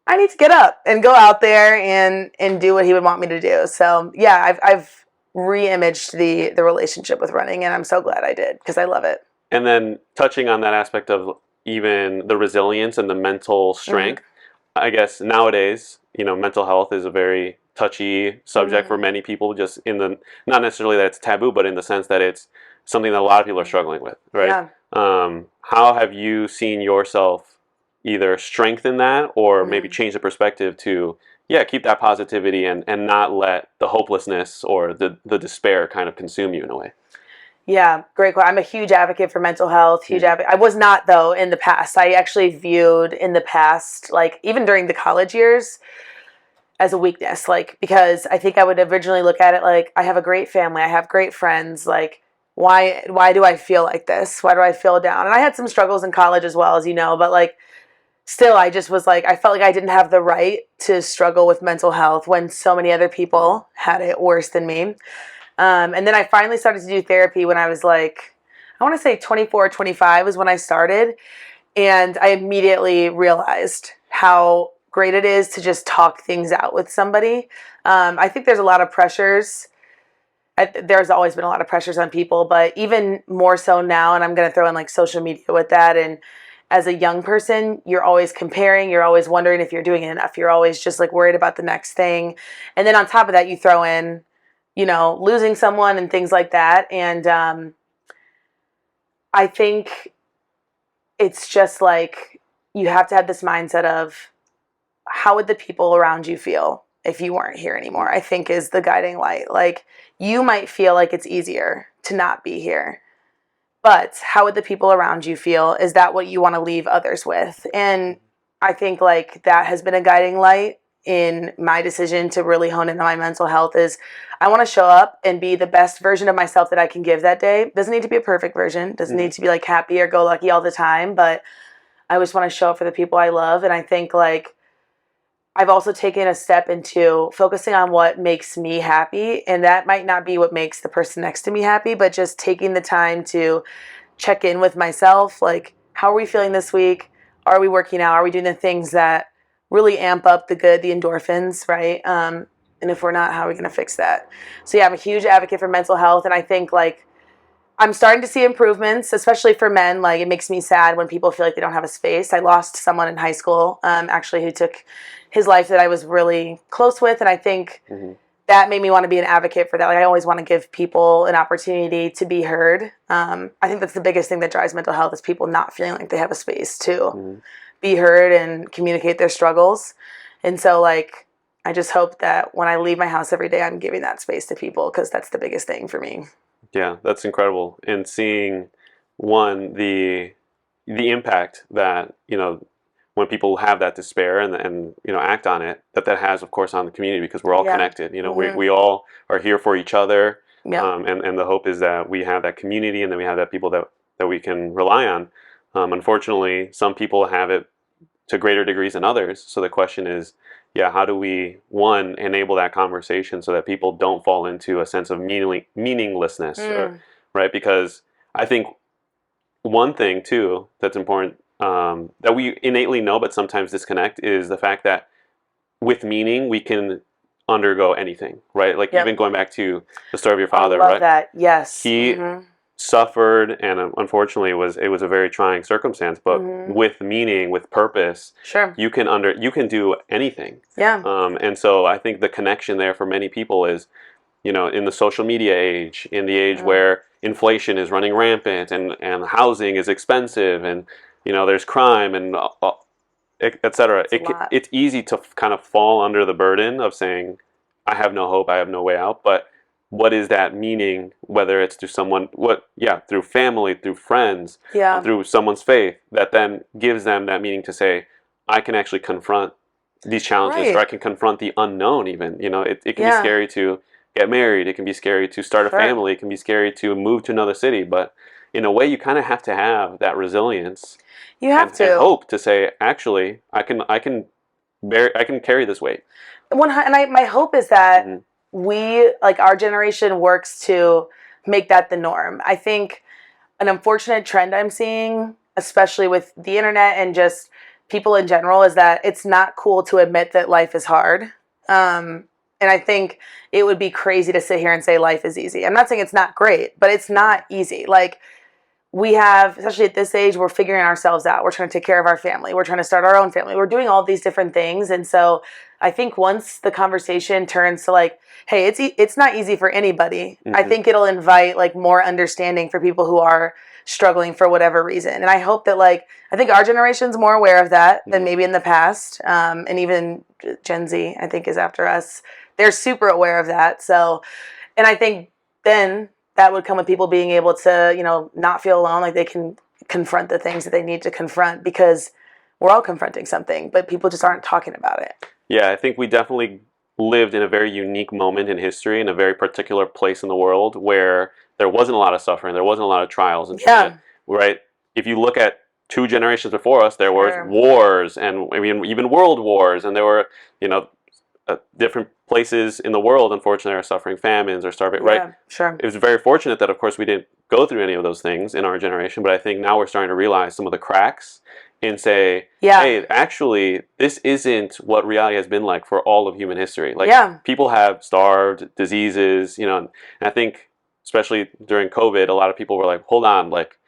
I need to get up and go out there and do what he would want me to do. So yeah, I've re-imaged the relationship with running, and I'm so glad I did, because I love it. And then touching on that aspect of even the resilience and the mental strength, I guess nowadays, mental health is a very touchy subject for many people, just not necessarily that it's taboo, but in the sense that it's something that a lot of people are struggling with, right? Yeah. How have you seen yourself either strengthen that or maybe change the perspective to, keep that positivity and not let the hopelessness or the despair kind of consume you in a way? Yeah, great question. I'm a huge advocate for mental health, I was not, though, in the past. I actually viewed in the past, like, even during the college years, as a weakness, like, because I think I would originally look at it like, I have a great family, I have great friends, like, why do I feel like this? Why do I feel down? And I had some struggles in college as well, as you know, but like, still, I just was like, I felt like I didn't have the right to struggle with mental health when so many other people had it worse than me. And then I finally started to do therapy when I was like, I want to say 24, 25 is when I started. And I immediately realized how great it is to just talk things out with somebody. I think there's a lot of pressures. There's always been a lot of pressures on people, but even more so now, and I'm going to throw in like social media with that. And as a young person, you're always comparing, you're always wondering if you're doing enough. You're always just like worried about the next thing. And then on top of that, you throw in, you know, losing someone and things like that. And I think it's just like, you have to have this mindset of, how would the people around you feel if you weren't here anymore? I think is the guiding light. Like, you might feel like it's easier to not be here, but how would the people around you feel? Is that what you want to leave others with? And I think like that has been a guiding light in my decision to really hone into my mental health. Is I want to show up and be the best version of myself that I can give that day. Doesn't need to be a perfect version. Doesn't need to be like happy or go lucky all the time, but I just want to show up for the people I love. And I think like, I've also taken a step into focusing on what makes me happy. And that might not be what makes the person next to me happy, but just taking the time to check in with myself. Like, how are we feeling this week? Are we working out? Are we doing the things that really amp up the good, the endorphins, right? And if we're not, how are we going to fix that? So yeah, I'm a huge advocate for mental health. And I think like, I'm starting to see improvements, especially for men. Like, it makes me sad when people feel like they don't have a space. I lost someone in high school, actually, who took his life that I was really close with. And I think that made me want to be an advocate for that. Like, I always want to give people an opportunity to be heard. I think that's the biggest thing that drives mental health, is people not feeling like they have a space to be heard and communicate their struggles. And so, like, I just hope that when I leave my house every day, I'm giving that space to people, because that's the biggest thing for me. Yeah, that's incredible. And seeing, one, the impact that, you know, when people have that despair and you know, act on it, that has, of course, on the community, because we're all connected. You know, we all are here for each other. And the hope is that we have that community, and then we have that people that we can rely on. Unfortunately, some people have it to greater degrees than others. So the question is, how do we, one, enable that conversation so that people don't fall into a sense of meaninglessness, right? Because I think one thing too that's important, that we innately know but sometimes disconnect, is the fact that with meaning we can undergo anything, right? Like, even going back to the story of your father, I love right? That, yes. He suffered, and unfortunately it was a very trying circumstance, but with meaning, with purpose, you can do anything. And so I think the connection there for many people is, you know, in the social media age, in the age where inflation is running rampant, and housing is expensive, and, you know, there's crime and etc. It's easy to kind of fall under the burden of saying, I have no hope, I have no way out. But what is that meaning, whether it's through someone, through family, through friends, through someone's faith, that then gives them that meaning to say, I can actually confront these challenges, or I can confront the unknown even. You know, it can be scary to get married, it can be scary to start a family, it can be scary to move to another city, but in a way you kind of have to have that resilience. You have to. And hope to say, actually, I can carry this weight. My hope is that we, like, our generation works to make that the norm. I think an unfortunate trend I'm seeing, especially with the internet and just people in general, is that it's not cool to admit that life is hard. And I think it would be crazy to sit here and say life is easy. I'm not saying it's not great, but it's not easy. Like, we have, especially at this age, we're figuring ourselves out. We're trying to take care of our family. We're trying to start our own family. We're doing all these different things. And so I think once the conversation turns to like, hey, it's not easy for anybody, I think it'll invite like more understanding for people who are struggling for whatever reason. And I hope that, like, I think our generation's more aware of that than maybe in the past. And even Gen Z, I think, is after us. They're super aware of that. So, and I think then that would come with people being able to, you know, not feel alone, like they can confront the things that they need to confront, because we're all confronting something, but people just aren't talking about it. Yeah, I think we definitely lived in a very unique moment in history, in a very particular place in the world where there wasn't a lot of suffering, there wasn't a lot of trials and shit, right? If you look at 2 generations before us, there was wars, and I mean even world wars, and there were, you know, different places in the world, unfortunately, are suffering famines or starving, right? Yeah, sure. It was very fortunate that, of course, we didn't go through any of those things in our generation, but I think now we're starting to realize some of the cracks and say, hey, actually, this isn't what reality has been like for all of human history. Like, people have starved, diseases, you know, and I think, especially during COVID, a lot of people were like, hold on, like,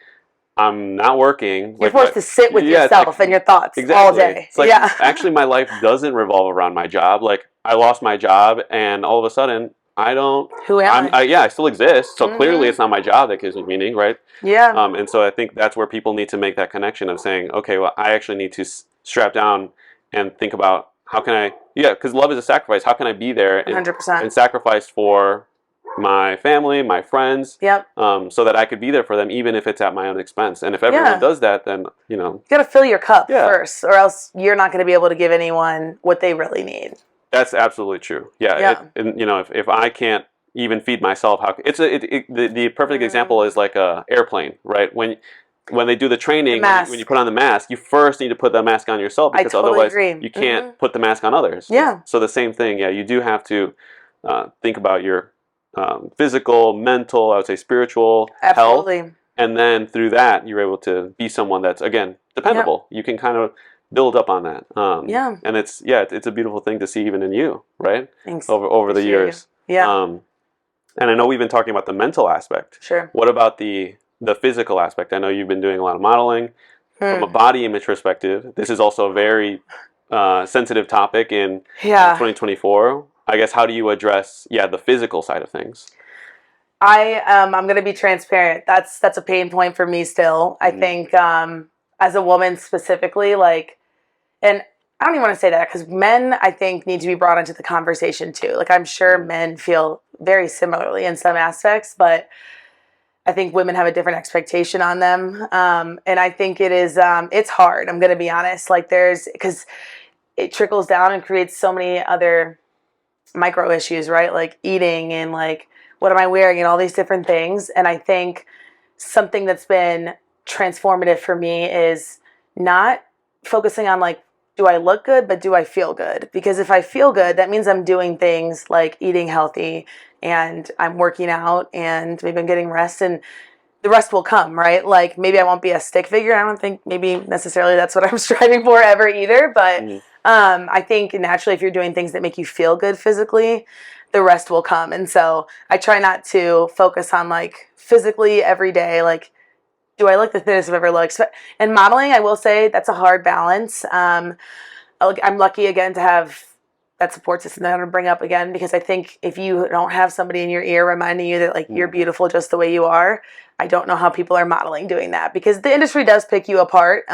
I'm not working. You're forced to sit with yourself and your thoughts all day. It's like, actually, my life doesn't revolve around my job. Like, I lost my job, and all of a sudden, I don't. Who am I? I still exist. So clearly, it's not my job that gives me meaning, right? Yeah. And so I think that's where people need to make that connection of saying, okay, well, I actually need to strap down and think about how can I, because love is a sacrifice. How can I be there 100%. and sacrifice for my family, my friends, so that I could be there for them, even if it's at my own expense. And if everyone does that, then, you know. You got to fill your cup first, or else you're not going to be able to give anyone what they really need. That's absolutely true. Yeah. And, you know, if I can't even feed myself, how the perfect example is like a airplane, right? When they do the training, when you put on the mask, you first need to put the mask on yourself, because otherwise you can't put the mask on others. Yeah. So the same thing. Yeah, you do have to think about your physical, mental, I would say spiritual health. And then through that, you're able to be someone that's, again, dependable. You can kind of build up on that. And it's a beautiful thing to see even in you, right? Thanks. Over the years. And I know we've been talking about the mental aspect. Sure. What about the physical aspect? I know you've been doing a lot of modeling. From a body image perspective, this is also a very sensitive topic in 2024. I guess, how do you address, the physical side of things? I'm going to be transparent. That's a pain point for me still. I think as a woman specifically, like, and I don't even want to say that, because men, I think, need to be brought into the conversation too. Like, I'm sure men feel very similarly in some aspects, but I think women have a different expectation on them. And I think it is, it's hard. I'm going to be honest. Like, because it trickles down and creates so many other micro issues, right? Like eating and like, what am I wearing and all these different things. And I think something that's been transformative for me is not focusing on like, do I look good, but do I feel good? Because if I feel good, that means I'm doing things like eating healthy and I'm working out and maybe I'm getting rest, and the rest will come, right? Like, maybe I won't be a stick figure. I don't think maybe necessarily that's what I'm striving for ever either, but I think naturally if you're doing things that make you feel good physically, the rest will come. And so I try not to focus on like physically every day, like, do I look the thinnest I've ever looked? And modeling, I will say that's a hard balance. I'm lucky again to have that support system that I'm going to bring up again, because I think if you don't have somebody in your ear reminding you that like you're beautiful just the way you are, I don't know how people are modeling doing that, because the industry does pick you apart.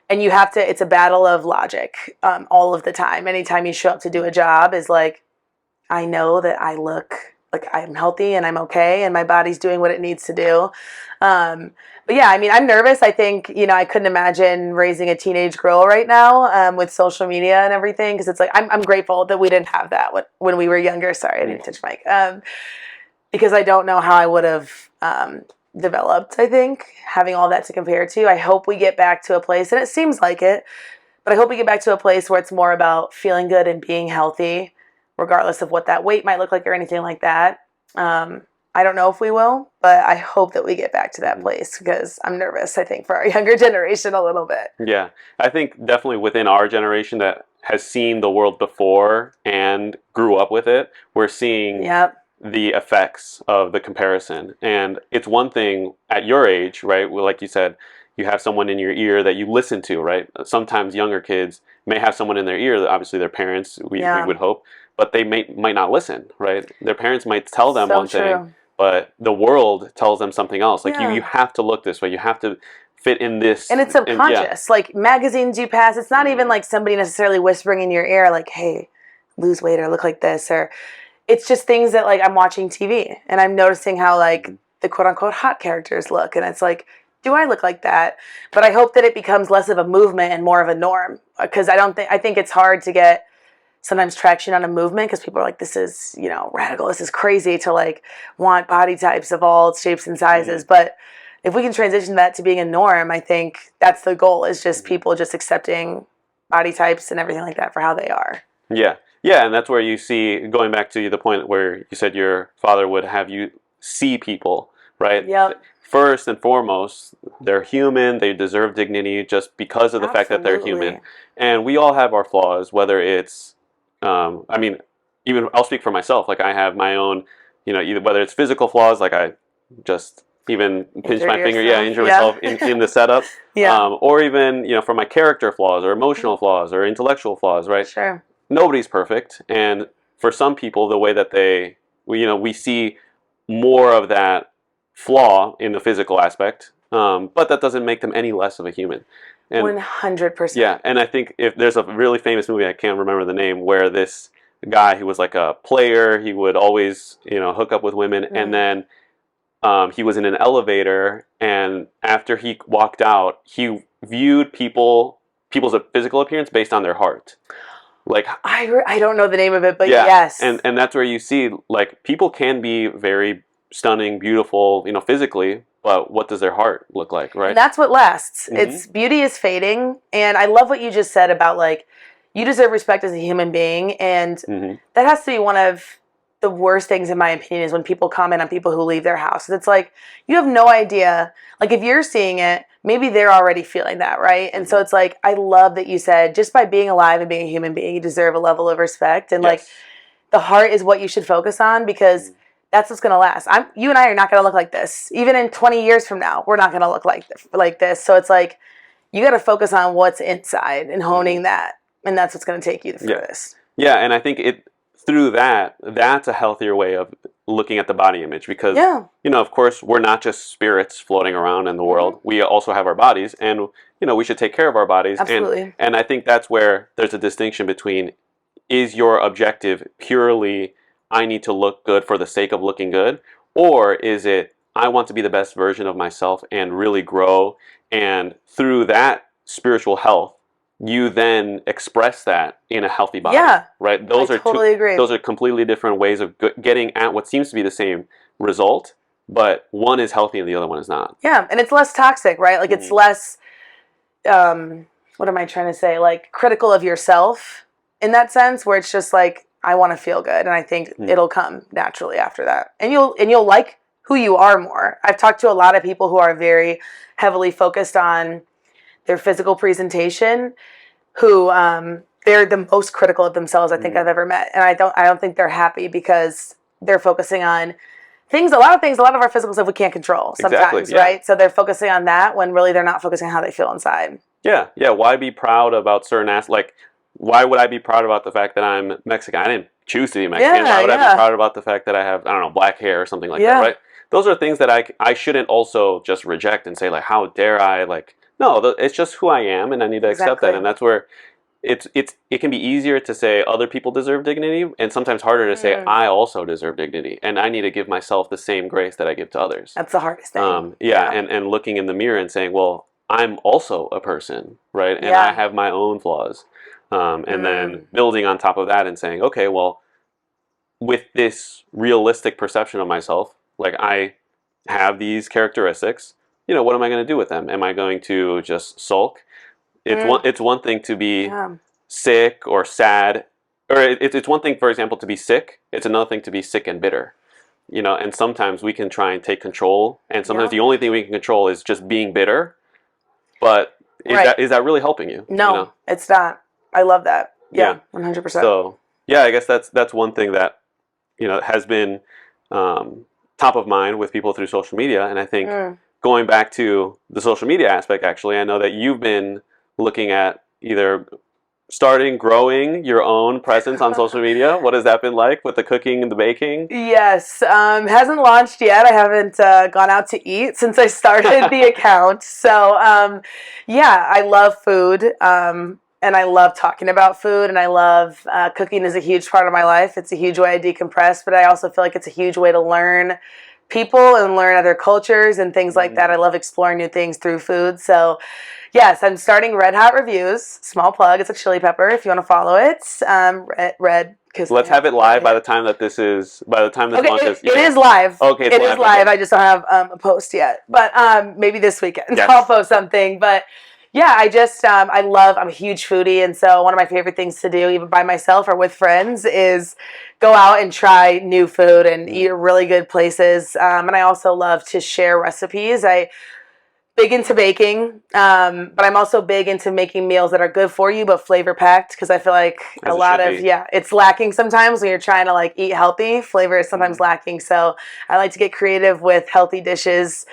And you have to, it's a battle of logic all of the time. Anytime you show up to do a job is like, I know that I look like I'm healthy and I'm okay and my body's doing what it needs to do. But yeah, I mean, I'm nervous. I think, I couldn't imagine raising a teenage girl right now with social media and everything, because it's like, I'm grateful that we didn't have that when we were younger. Sorry, I didn't touch mic. Because I don't know how I would have developed, I think, having all that to compare to. I hope we get back to a place, and it seems like it, but I hope we get back to a place where it's more about feeling good and being healthy, regardless of what that weight might look like or anything like that. I don't know if we will, but I hope that we get back to that place, because I'm nervous, I think, for our younger generation a little bit. Yeah, I think definitely within our generation that has seen the world before and grew up with it, we're seeing the effects of the comparison. And it's one thing at your age, right? Well, like you said, you have someone in your ear that you listen to, right? Sometimes younger kids may have someone in their ear, obviously their parents, we would hope, but they might not listen, right? Their parents might tell them one thing, but the world tells them something else. Like, you have to look this way. You have to fit in this. And it's subconscious. Like, magazines you pass, it's not even like somebody necessarily whispering in your ear, like, hey, lose weight or look like this. Or it's just things that, like, I'm watching TV and I'm noticing how, like, the quote-unquote hot characters look. And it's like, do I look like that? But I hope that it becomes less of a movement and more of a norm. Because I think it's hard to get sometimes traction on a movement because people are like, this is, radical, this is crazy to like want body types of all shapes and sizes. But if we can transition that to being a norm, I think that's the goal, is just people just accepting body types and everything like that for how they are. Yeah. Yeah, and that's where you see, going back to the point where you said your father would have you see people, right? Yep. First and foremost, they're human, they deserve dignity just because of the fact that they're human. And we all have our flaws, whether it's, even I'll speak for myself, like I have my own, either whether it's physical flaws, like I just even pinch my finger, injure myself in the setup, or even, for my character flaws or emotional flaws or intellectual flaws, right? Sure. Nobody's perfect, and for some people, the way that we see more of that flaw in the physical aspect, but that doesn't make them any less of a human. And 100%. Yeah, and I think if there's a really famous movie, I can't remember the name, where this guy who was like a player, he would always hook up with women, and then he was in an elevator, and after he walked out, he viewed people's physical appearance based on their heart. Like I don't know the name of it, but yes. And that's where you see, like, people can be very stunning, beautiful, physically, but what does their heart look like, right? And that's what lasts. It's beauty is fading, and I love what you just said about, like, you deserve respect as a human being, and that has to be one of the worst things, in my opinion, is when people comment on people who leave their house. It's like, you have no idea. Like, if you're seeing it, maybe they're already feeling that, right? And so it's like, I love that you said, just by being alive and being a human being, you deserve a level of respect. And like, the heart is what you should focus on, because that's what's going to last. You and I are not going to look like this. Even in 20 years from now, we're not going to look like this. So it's like, you got to focus on what's inside and honing that. And that's what's going to take you the furthest. Yeah, and I think through that's a healthier way of looking at the body image, because of course, we're not just spirits floating around in the world. We also have our bodies, and we should take care of our bodies. Absolutely. And I think that's where there's a distinction between, is your objective purely, I need to look good for the sake of looking good, or is it, I want to be the best version of myself and really grow, and through that spiritual health, you then express that in a healthy body. Yeah, right. I totally agree. Those are completely different ways of getting at what seems to be the same result, but one is healthy and the other one is not. Yeah, and it's less toxic, right? Like, it's less, what am I trying to say? Like, critical of yourself in that sense, where it's just like, I want to feel good, and I think it'll come naturally after that, and you'll like who you are more. I've talked to a lot of people who are very heavily focused on their physical presentation, who they're the most critical of themselves I think I've ever met, and I don't think they're happy, because they're focusing on a lot of our physical stuff we can't control sometimes, right? So they're focusing on that when really they're not focusing on how they feel inside. Yeah. Why be proud about certain aspects? Like, why would I be proud about the fact that I'm Mexican? I didn't choose to be Mexican. Why would I be proud about the fact that I have, I don't know, black hair or something like that, right? Those are things that I shouldn't also just reject and say, like, how dare I, like, no, it's just who I am, and I need to accept that. And that's where it can be easier to say other people deserve dignity, and sometimes harder to say I also deserve dignity, and I need to give myself the same grace that I give to others. That's the hardest thing. And looking in the mirror and saying, well, I'm also a person, right? And I have my own flaws. And then building on top of that and saying, okay, well, with this realistic perception of myself, like, I have these characteristics, what am I going to do with them? Am I going to just sulk? It's one thing to be sick or sad, or it's one thing, for example, to be sick. It's another thing to be sick and bitter, and sometimes we can try and take control, and sometimes the only thing we can control is just being bitter. But is that really helping you? No, it's not. I love that. Yeah, 100%. So, I guess that's one thing that, has been top of mind with people through social media. And I think going back to the social media aspect, actually, I know that you've been looking at either growing your own presence on social media. What has that been like with the cooking and the baking? Yes, hasn't launched yet. I haven't gone out to eat since I started the account. So, I love food. And I love talking about food, and I love cooking is a huge part of my life. It's a huge way I decompress, but I also feel like it's a huge way to learn people and learn other cultures and things like that. I love exploring new things through food. So, Yes, I'm starting Red Hot Reviews. Small plug. It's a chili pepper if you want to follow it. Red. Let's have it live by the time that this launches. It is live. Okay, it is live. Okay. I just don't have a post yet, but maybe this weekend I'll post something. But yeah, I'm a huge foodie, and so one of my favorite things to do, even by myself or with friends, is go out and try new food and eat at really good places. And I also love to share recipes. Big into baking, but I'm also big into making meals that are good for you but flavor packed, because I feel like it's lacking sometimes when you're trying to like eat healthy. Flavor is sometimes lacking, so I like to get creative with healthy dishes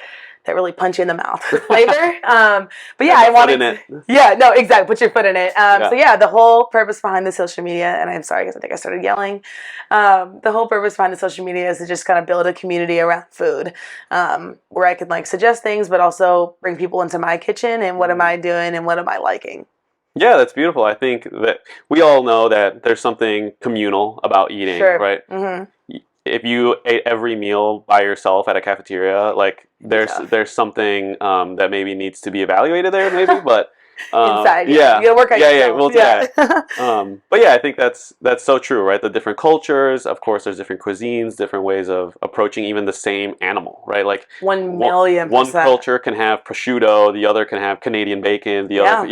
that really punch you in the mouth with flavor. But yeah, I wanted to. Yeah, no, exactly. Put your foot in it. So yeah, the whole purpose behind the social media, and I'm sorry because I think I started yelling. The whole purpose behind the social media is to just kind of build a community around food, where I can like suggest things, but also bring people into my kitchen and what am I doing and what am I liking. Yeah, that's beautiful. I think that we all know that there's something communal about eating, right? Mm-hmm. If you ate every meal by yourself at a cafeteria, like there's something that maybe needs to be evaluated there, maybe. But inside, you gotta work on yourself. We'll do that. But yeah, I think that's so true, right? The different cultures, of course, there's different cuisines, different ways of approaching even the same animal, right? Like 1,000,000%. One culture can have prosciutto, the other can have Canadian bacon, the other,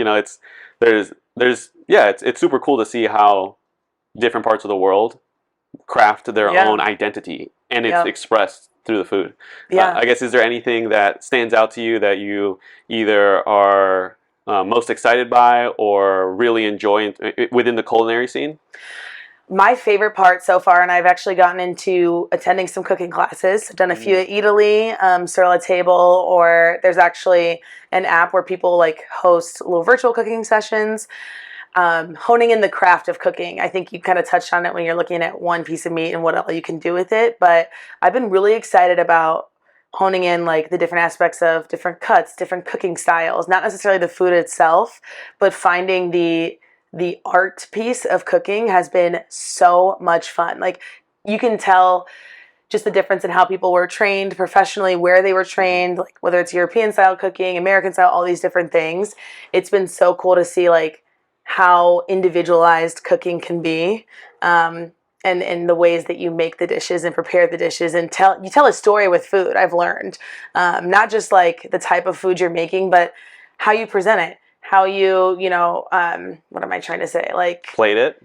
it's super cool to see how different parts of the world craft their own identity, and it's expressed through the food. I guess, is there anything that stands out to you that you either are most excited by or really enjoy within the culinary scene? My favorite part so far, and I've actually gotten into attending some cooking classes. I've done a few at Italy, Sur La Table, or there's actually an app where people like host little virtual cooking sessions. Honing in the craft of cooking. I think you kind of touched on it when you're looking at one piece of meat and what all you can do with it. But I've been really excited about honing in like the different aspects of different cuts, different cooking styles, not necessarily the food itself, but finding the art piece of cooking has been so much fun. Like you can tell just the difference in how people were trained professionally, where they were trained, like whether it's European style cooking, American style, all these different things. It's been so cool to see like how individualized cooking can be, and the ways that you make the dishes and prepare the dishes and tell a story with food. I've learned not just like the type of food you're making, but how you present it, how you what am I trying to say? Like plate it,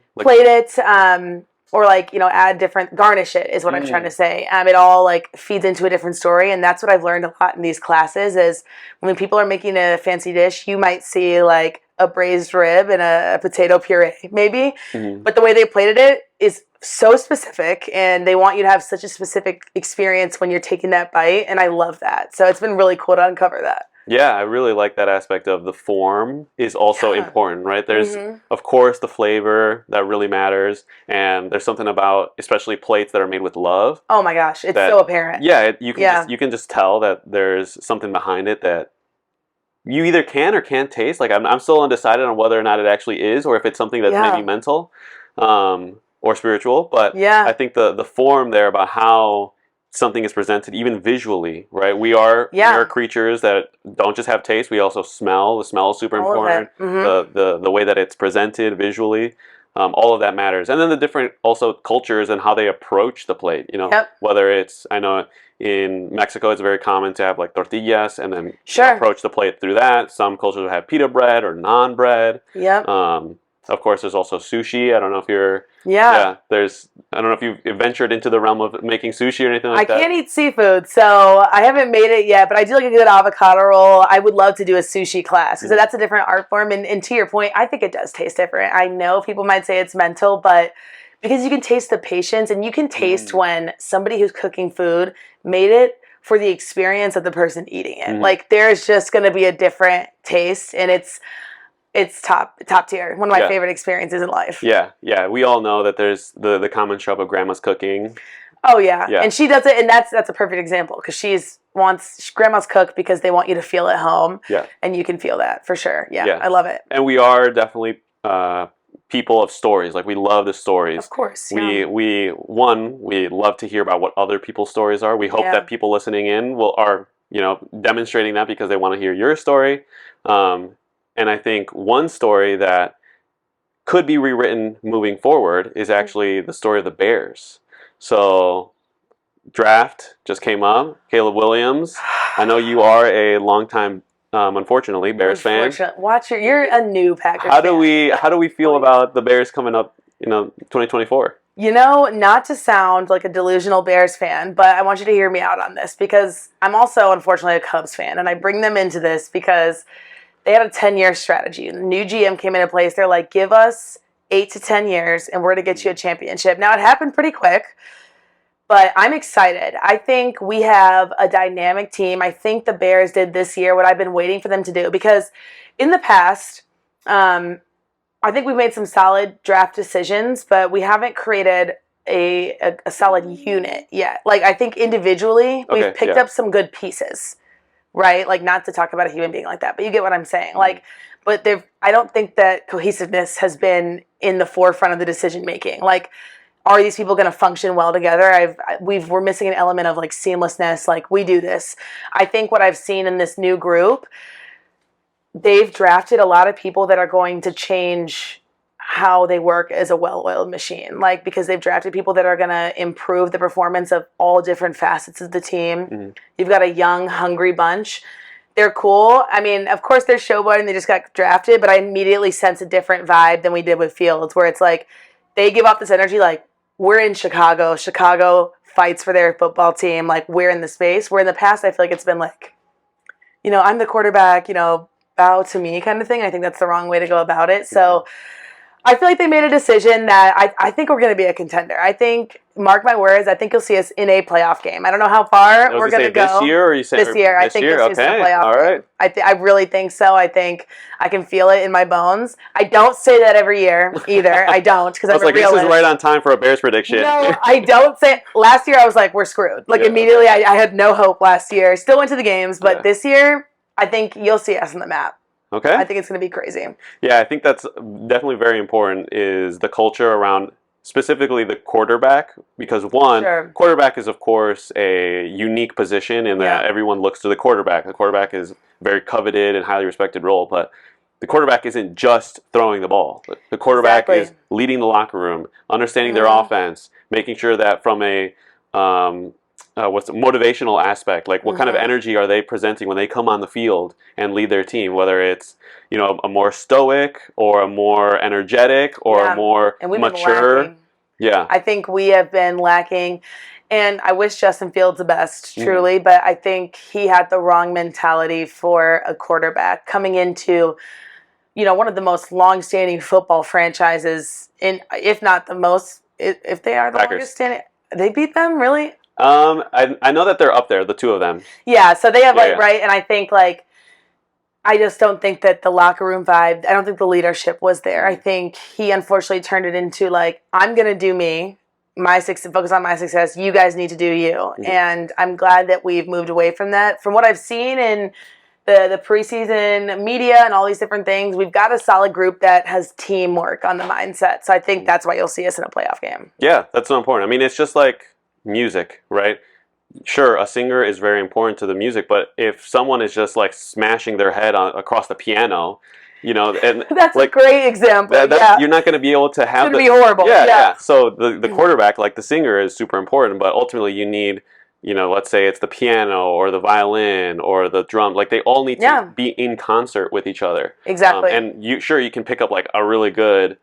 or like add different garnish it is what I'm trying to say. It all like feeds into a different story, and that's what I've learned a lot in these classes. Is when people are making a fancy dish, you might see like a braised rib and a potato puree, maybe. Mm-hmm. But the way they plated it is so specific, and they want you to have such a specific experience when you're taking that bite, and I love that. So it's been really cool to uncover that. Yeah, I really like that aspect of the form is also important, right? There's, of course, the flavor that really matters, and there's something about, especially plates that are made with love. Oh my gosh, it's so apparent. Yeah, you can just tell that there's something behind it that you either can or can't taste. Like I'm still undecided on whether or not it actually is, or if it's something that's maybe mental or spiritual. But I think the form there about how something is presented, even visually, right? We are creatures that don't just have taste. We also smell. The smell is super important. The way that it's presented visually, all of that matters. And then the different also cultures and how they approach the plate. Whether it's, I know in Mexico it's very common to have like tortillas and then approach the plate through that. Some cultures will have pita bread or naan bread. Of course, there's also sushi. I don't know if you're... I don't know if you've ventured into the realm of making sushi or anything like that. I can't eat seafood, so I haven't made it yet, but I do like a good avocado roll. I would love to do a sushi class, because that's a different art form. And to your point, I think it does taste different. I know people might say it's mental, but because you can taste the patience, and you can taste when somebody who's cooking food made it for the experience of the person eating it. Like, there's just going to be a different taste, and it's top tier. One of my favorite experiences in life. Yeah. We all know that there's the common trope of grandma's cooking. Oh yeah. And she does it, and that's a perfect example, because grandma's cook because they want you to feel at home. Yeah. And you can feel that for sure. Yeah. I love it. And we are definitely people of stories. Like, we love the stories. Of course. We love to hear about what other people's stories are. We hope that people listening in are demonstrating that because they want to hear your story. And I think one story that could be rewritten moving forward is actually the story of the Bears. So draft just came up. Caleb Williams. I know you are a longtime, unfortunately, Bears fan. You're a new Packers fan. How do we feel about the Bears coming up, 2024? Not to sound like a delusional Bears fan, but I want you to hear me out on this because I'm also, unfortunately, a Cubs fan. And I bring them into this because they had a 10-year strategy. The new GM came into place. They're like, give us 8 to 10 years and we're going to get you a championship. Now, it happened pretty quick, but I'm excited. I think we have a dynamic team. I think the Bears did this year what I've been waiting for them to do because in the past, I think we've made some solid draft decisions, but we haven't created a solid unit yet. Like, I think individually, we've picked up some good pieces, right? Like, not to talk about a human being like that, but you get what I'm saying. Mm-hmm. Like, but I don't think that cohesiveness has been in the forefront of the decision making. Like, are these people going to function well together? We're missing an element of like seamlessness. Like, we do this. I think what I've seen in this new group, they've drafted a lot of people that are going to change how they work as a well-oiled machine. Like, because they've drafted people that are going to improve the performance of all different facets of the team. Mm-hmm. You've got a young, hungry bunch. They're cool. I mean, of course, they're showboating. They just got drafted, but I immediately sense a different vibe than we did with Fields, where it's like they give off this energy like, we're in Chicago. Chicago fights for their football team. Like, we're in the space. Where in the past, I feel like it's been like, I'm the quarterback, bow to me kind of thing. I think that's the wrong way to go about it. So I feel like they made a decision that I think we're going to be a contender. I think, mark my words, I think you'll see us in a playoff game. I don't know how far we're going to go. This year, or you say this year? I think you'll see us in a playoff all right. game. I really think so. I think I can feel it in my bones. I don't say that every year either. I don't, because I'm a realist. This is right on time for a Bears prediction. No, I don't say it. Last year I was like, we're screwed. Like, immediately I had no hope last year. Still went to the games, but this year I think you'll see us on the map. Okay. I think it's going to be crazy. Yeah, I think that's definitely very important, is the culture around specifically the quarterback, because quarterback is, of course, a unique position in that everyone looks to the quarterback. The quarterback is a very coveted and highly respected role, but the quarterback isn't just throwing the ball. The quarterback is leading the locker room, understanding their offense, making sure that from a what's the motivational aspect, like what kind of energy are they presenting when they come on the field and lead their team, whether it's a more stoic or a more energetic or a more mature. I think we have been lacking, and I wish Justin Fields the best, truly, but I think he had the wrong mentality for a quarterback coming into one of the most long-standing football franchises, if not the most, if they are the longest standing. They beat them, really? I know that they're up there, the two of them. Yeah, so they have right, and I think I just don't think that the locker room vibe, I don't think the leadership was there. I think he unfortunately turned it into I'm gonna do me, focus on my success. You guys need to do you, and I'm glad that we've moved away from that. From what I've seen in the preseason media and all these different things, we've got a solid group that has teamwork on the mindset. So I think that's why you'll see us in a playoff game. Yeah, that's so important. I mean, it's just like music, right? Sure, a singer is very important to the music, but if someone is just smashing their head across the piano, and that's a great example. You're not going to be able to have. It's going to be horrible. Yeah. So the quarterback, the singer, is super important, but ultimately you need, let's say it's the piano or the violin or the drum. They all need to be in concert with each other. Exactly. And you can pick up a really good.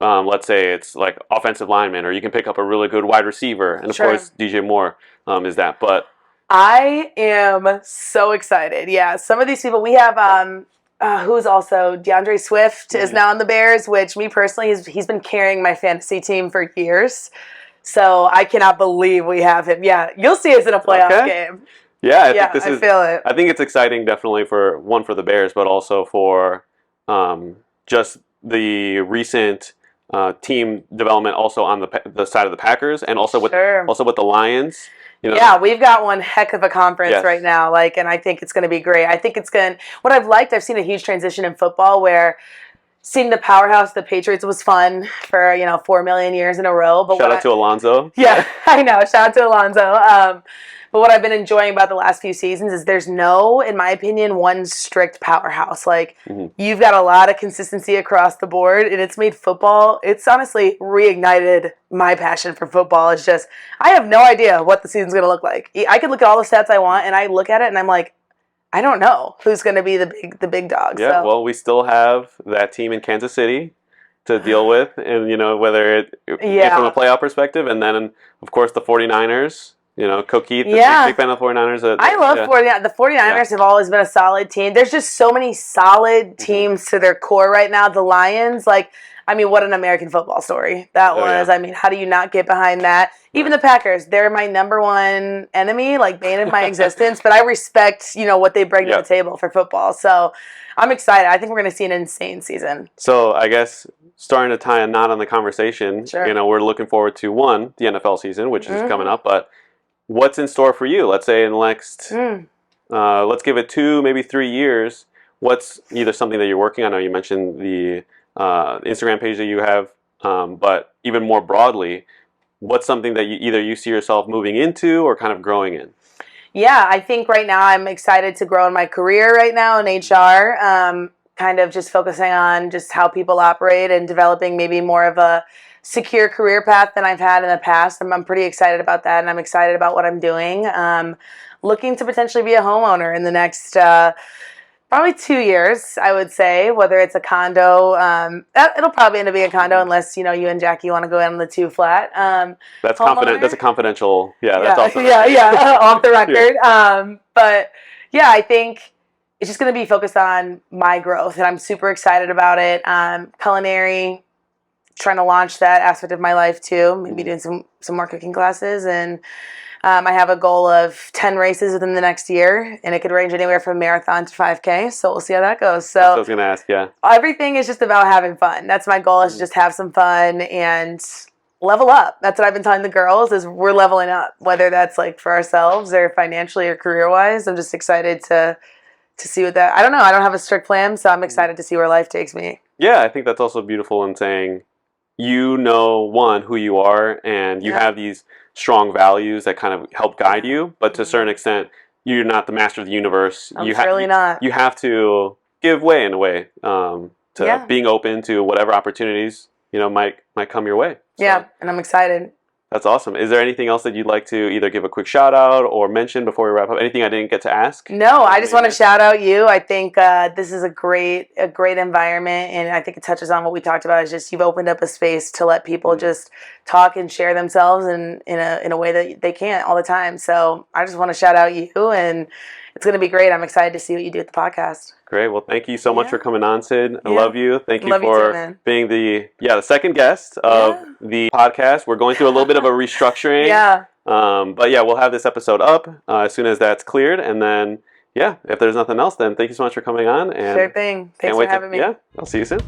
Let's say it's offensive lineman, or you can pick up a really good wide receiver, and of course DJ Moore is that. But I am so excited. Yeah, some of these people we have. Who's also DeAndre Swift is now on the Bears, which me personally he's been carrying my fantasy team for years. So I cannot believe we have him. Yeah, you'll see us in a playoff game. Yeah, I feel it. I think it's exciting, definitely for the Bears, but also for just the recent team development also on the side of the Packers, and also with the Lions. We've got one heck of a conference right now, and I think it's going to be great. I think what I've seen a huge transition in football where seeing the powerhouse, the Patriots, was fun for 4 million years in a row. But shout out to Alonzo. Yeah, I know. Shout out to Alonzo. But what I've been enjoying about the last few seasons is there's no, in my opinion, one strict powerhouse. Like, you've got a lot of consistency across the board, and it's made football, it's honestly reignited my passion for football. It's just, I have no idea what the season's going to look like. I could look at all the stats I want, and I look at it, and I'm like, I don't know who's going to be the big dog. Yeah, so. Well, we still have that team in Kansas City to deal with, and whether it from a playoff perspective, and then of course the 49ers. Coach Keith, big fan of the 49ers. I love 49ers. The 49ers have always been a solid team. There's just so many solid teams to their core right now. The Lions, what an American football story that was. Yeah. How do you not get behind that? Even the Packers, they're my number one enemy, bane of my existence, but I respect, what they bring to the table for football. So I'm excited. I think we're going to see an insane season. So I guess starting to tie a knot on the conversation, we're looking forward to, the NFL season, which is coming up, but what's in store for you? Let's say in the next, let's give it 2, maybe 3 years. What's either something that you're working on? I know you mentioned the Instagram page that you have, but even more broadly, what's something that you see yourself moving into or kind of growing in? Yeah, I think right now I'm excited to grow in my career right now in HR, kind of just focusing on just how people operate and developing maybe more of a secure career path than I've had in the past. I'm pretty excited about that, and I'm excited about what I'm doing. Looking to potentially be a homeowner in the next probably 2 years, I would say, whether it's a condo. It'll probably end up being a condo unless, you and Jackie want to go in on the 2-flat. That's confident. That's a confidential. Yeah, that's awesome. Yeah, off the record. But yeah, I think it's just going to be focused on my growth, and I'm super excited about it. Culinary, trying to launch that aspect of my life too. Maybe doing some more cooking classes, and I have a goal of 10 races within the next year, and it could range anywhere from marathon to 5K. So we'll see how that goes. So that's what I was going to ask. Yeah, everything is just about having fun. That's my goal, is to just have some fun and level up. That's what I've been telling the girls, is we're leveling up, whether that's for ourselves or financially or career wise. I'm just excited to see what that. I don't know. I don't have a strict plan, so I'm excited to see where life takes me. Yeah, I think that's also beautiful in saying, one, who you are, and you have these strong values that kind of help guide you, but to a certain extent, you're not the master of the universe. I'm surely not. You have to give way in a way to being open to whatever opportunities, might come your way. So. Yeah, and I'm excited. That's awesome. Is there anything else that you'd like to either give a quick shout out or mention before we wrap up? Anything I didn't get to ask? No, I just want to shout out you. I think this is a great environment, and I think it touches on what we talked about. Is just you've opened up a space to let people just talk and share themselves in a way that they can't all the time. So I just want to shout out you, and it's going to be great. I'm excited to see what you do with the podcast. Great. Well, thank you so much for coming on, Sid. I love you. Thank you for being the second guest of the podcast. We're going through a little bit of a restructuring. But we'll have this episode up as soon as that's cleared. And then, if there's nothing else, then thank you so much for coming on. And sure thing. Thanks for having me. Yeah, I'll see you soon.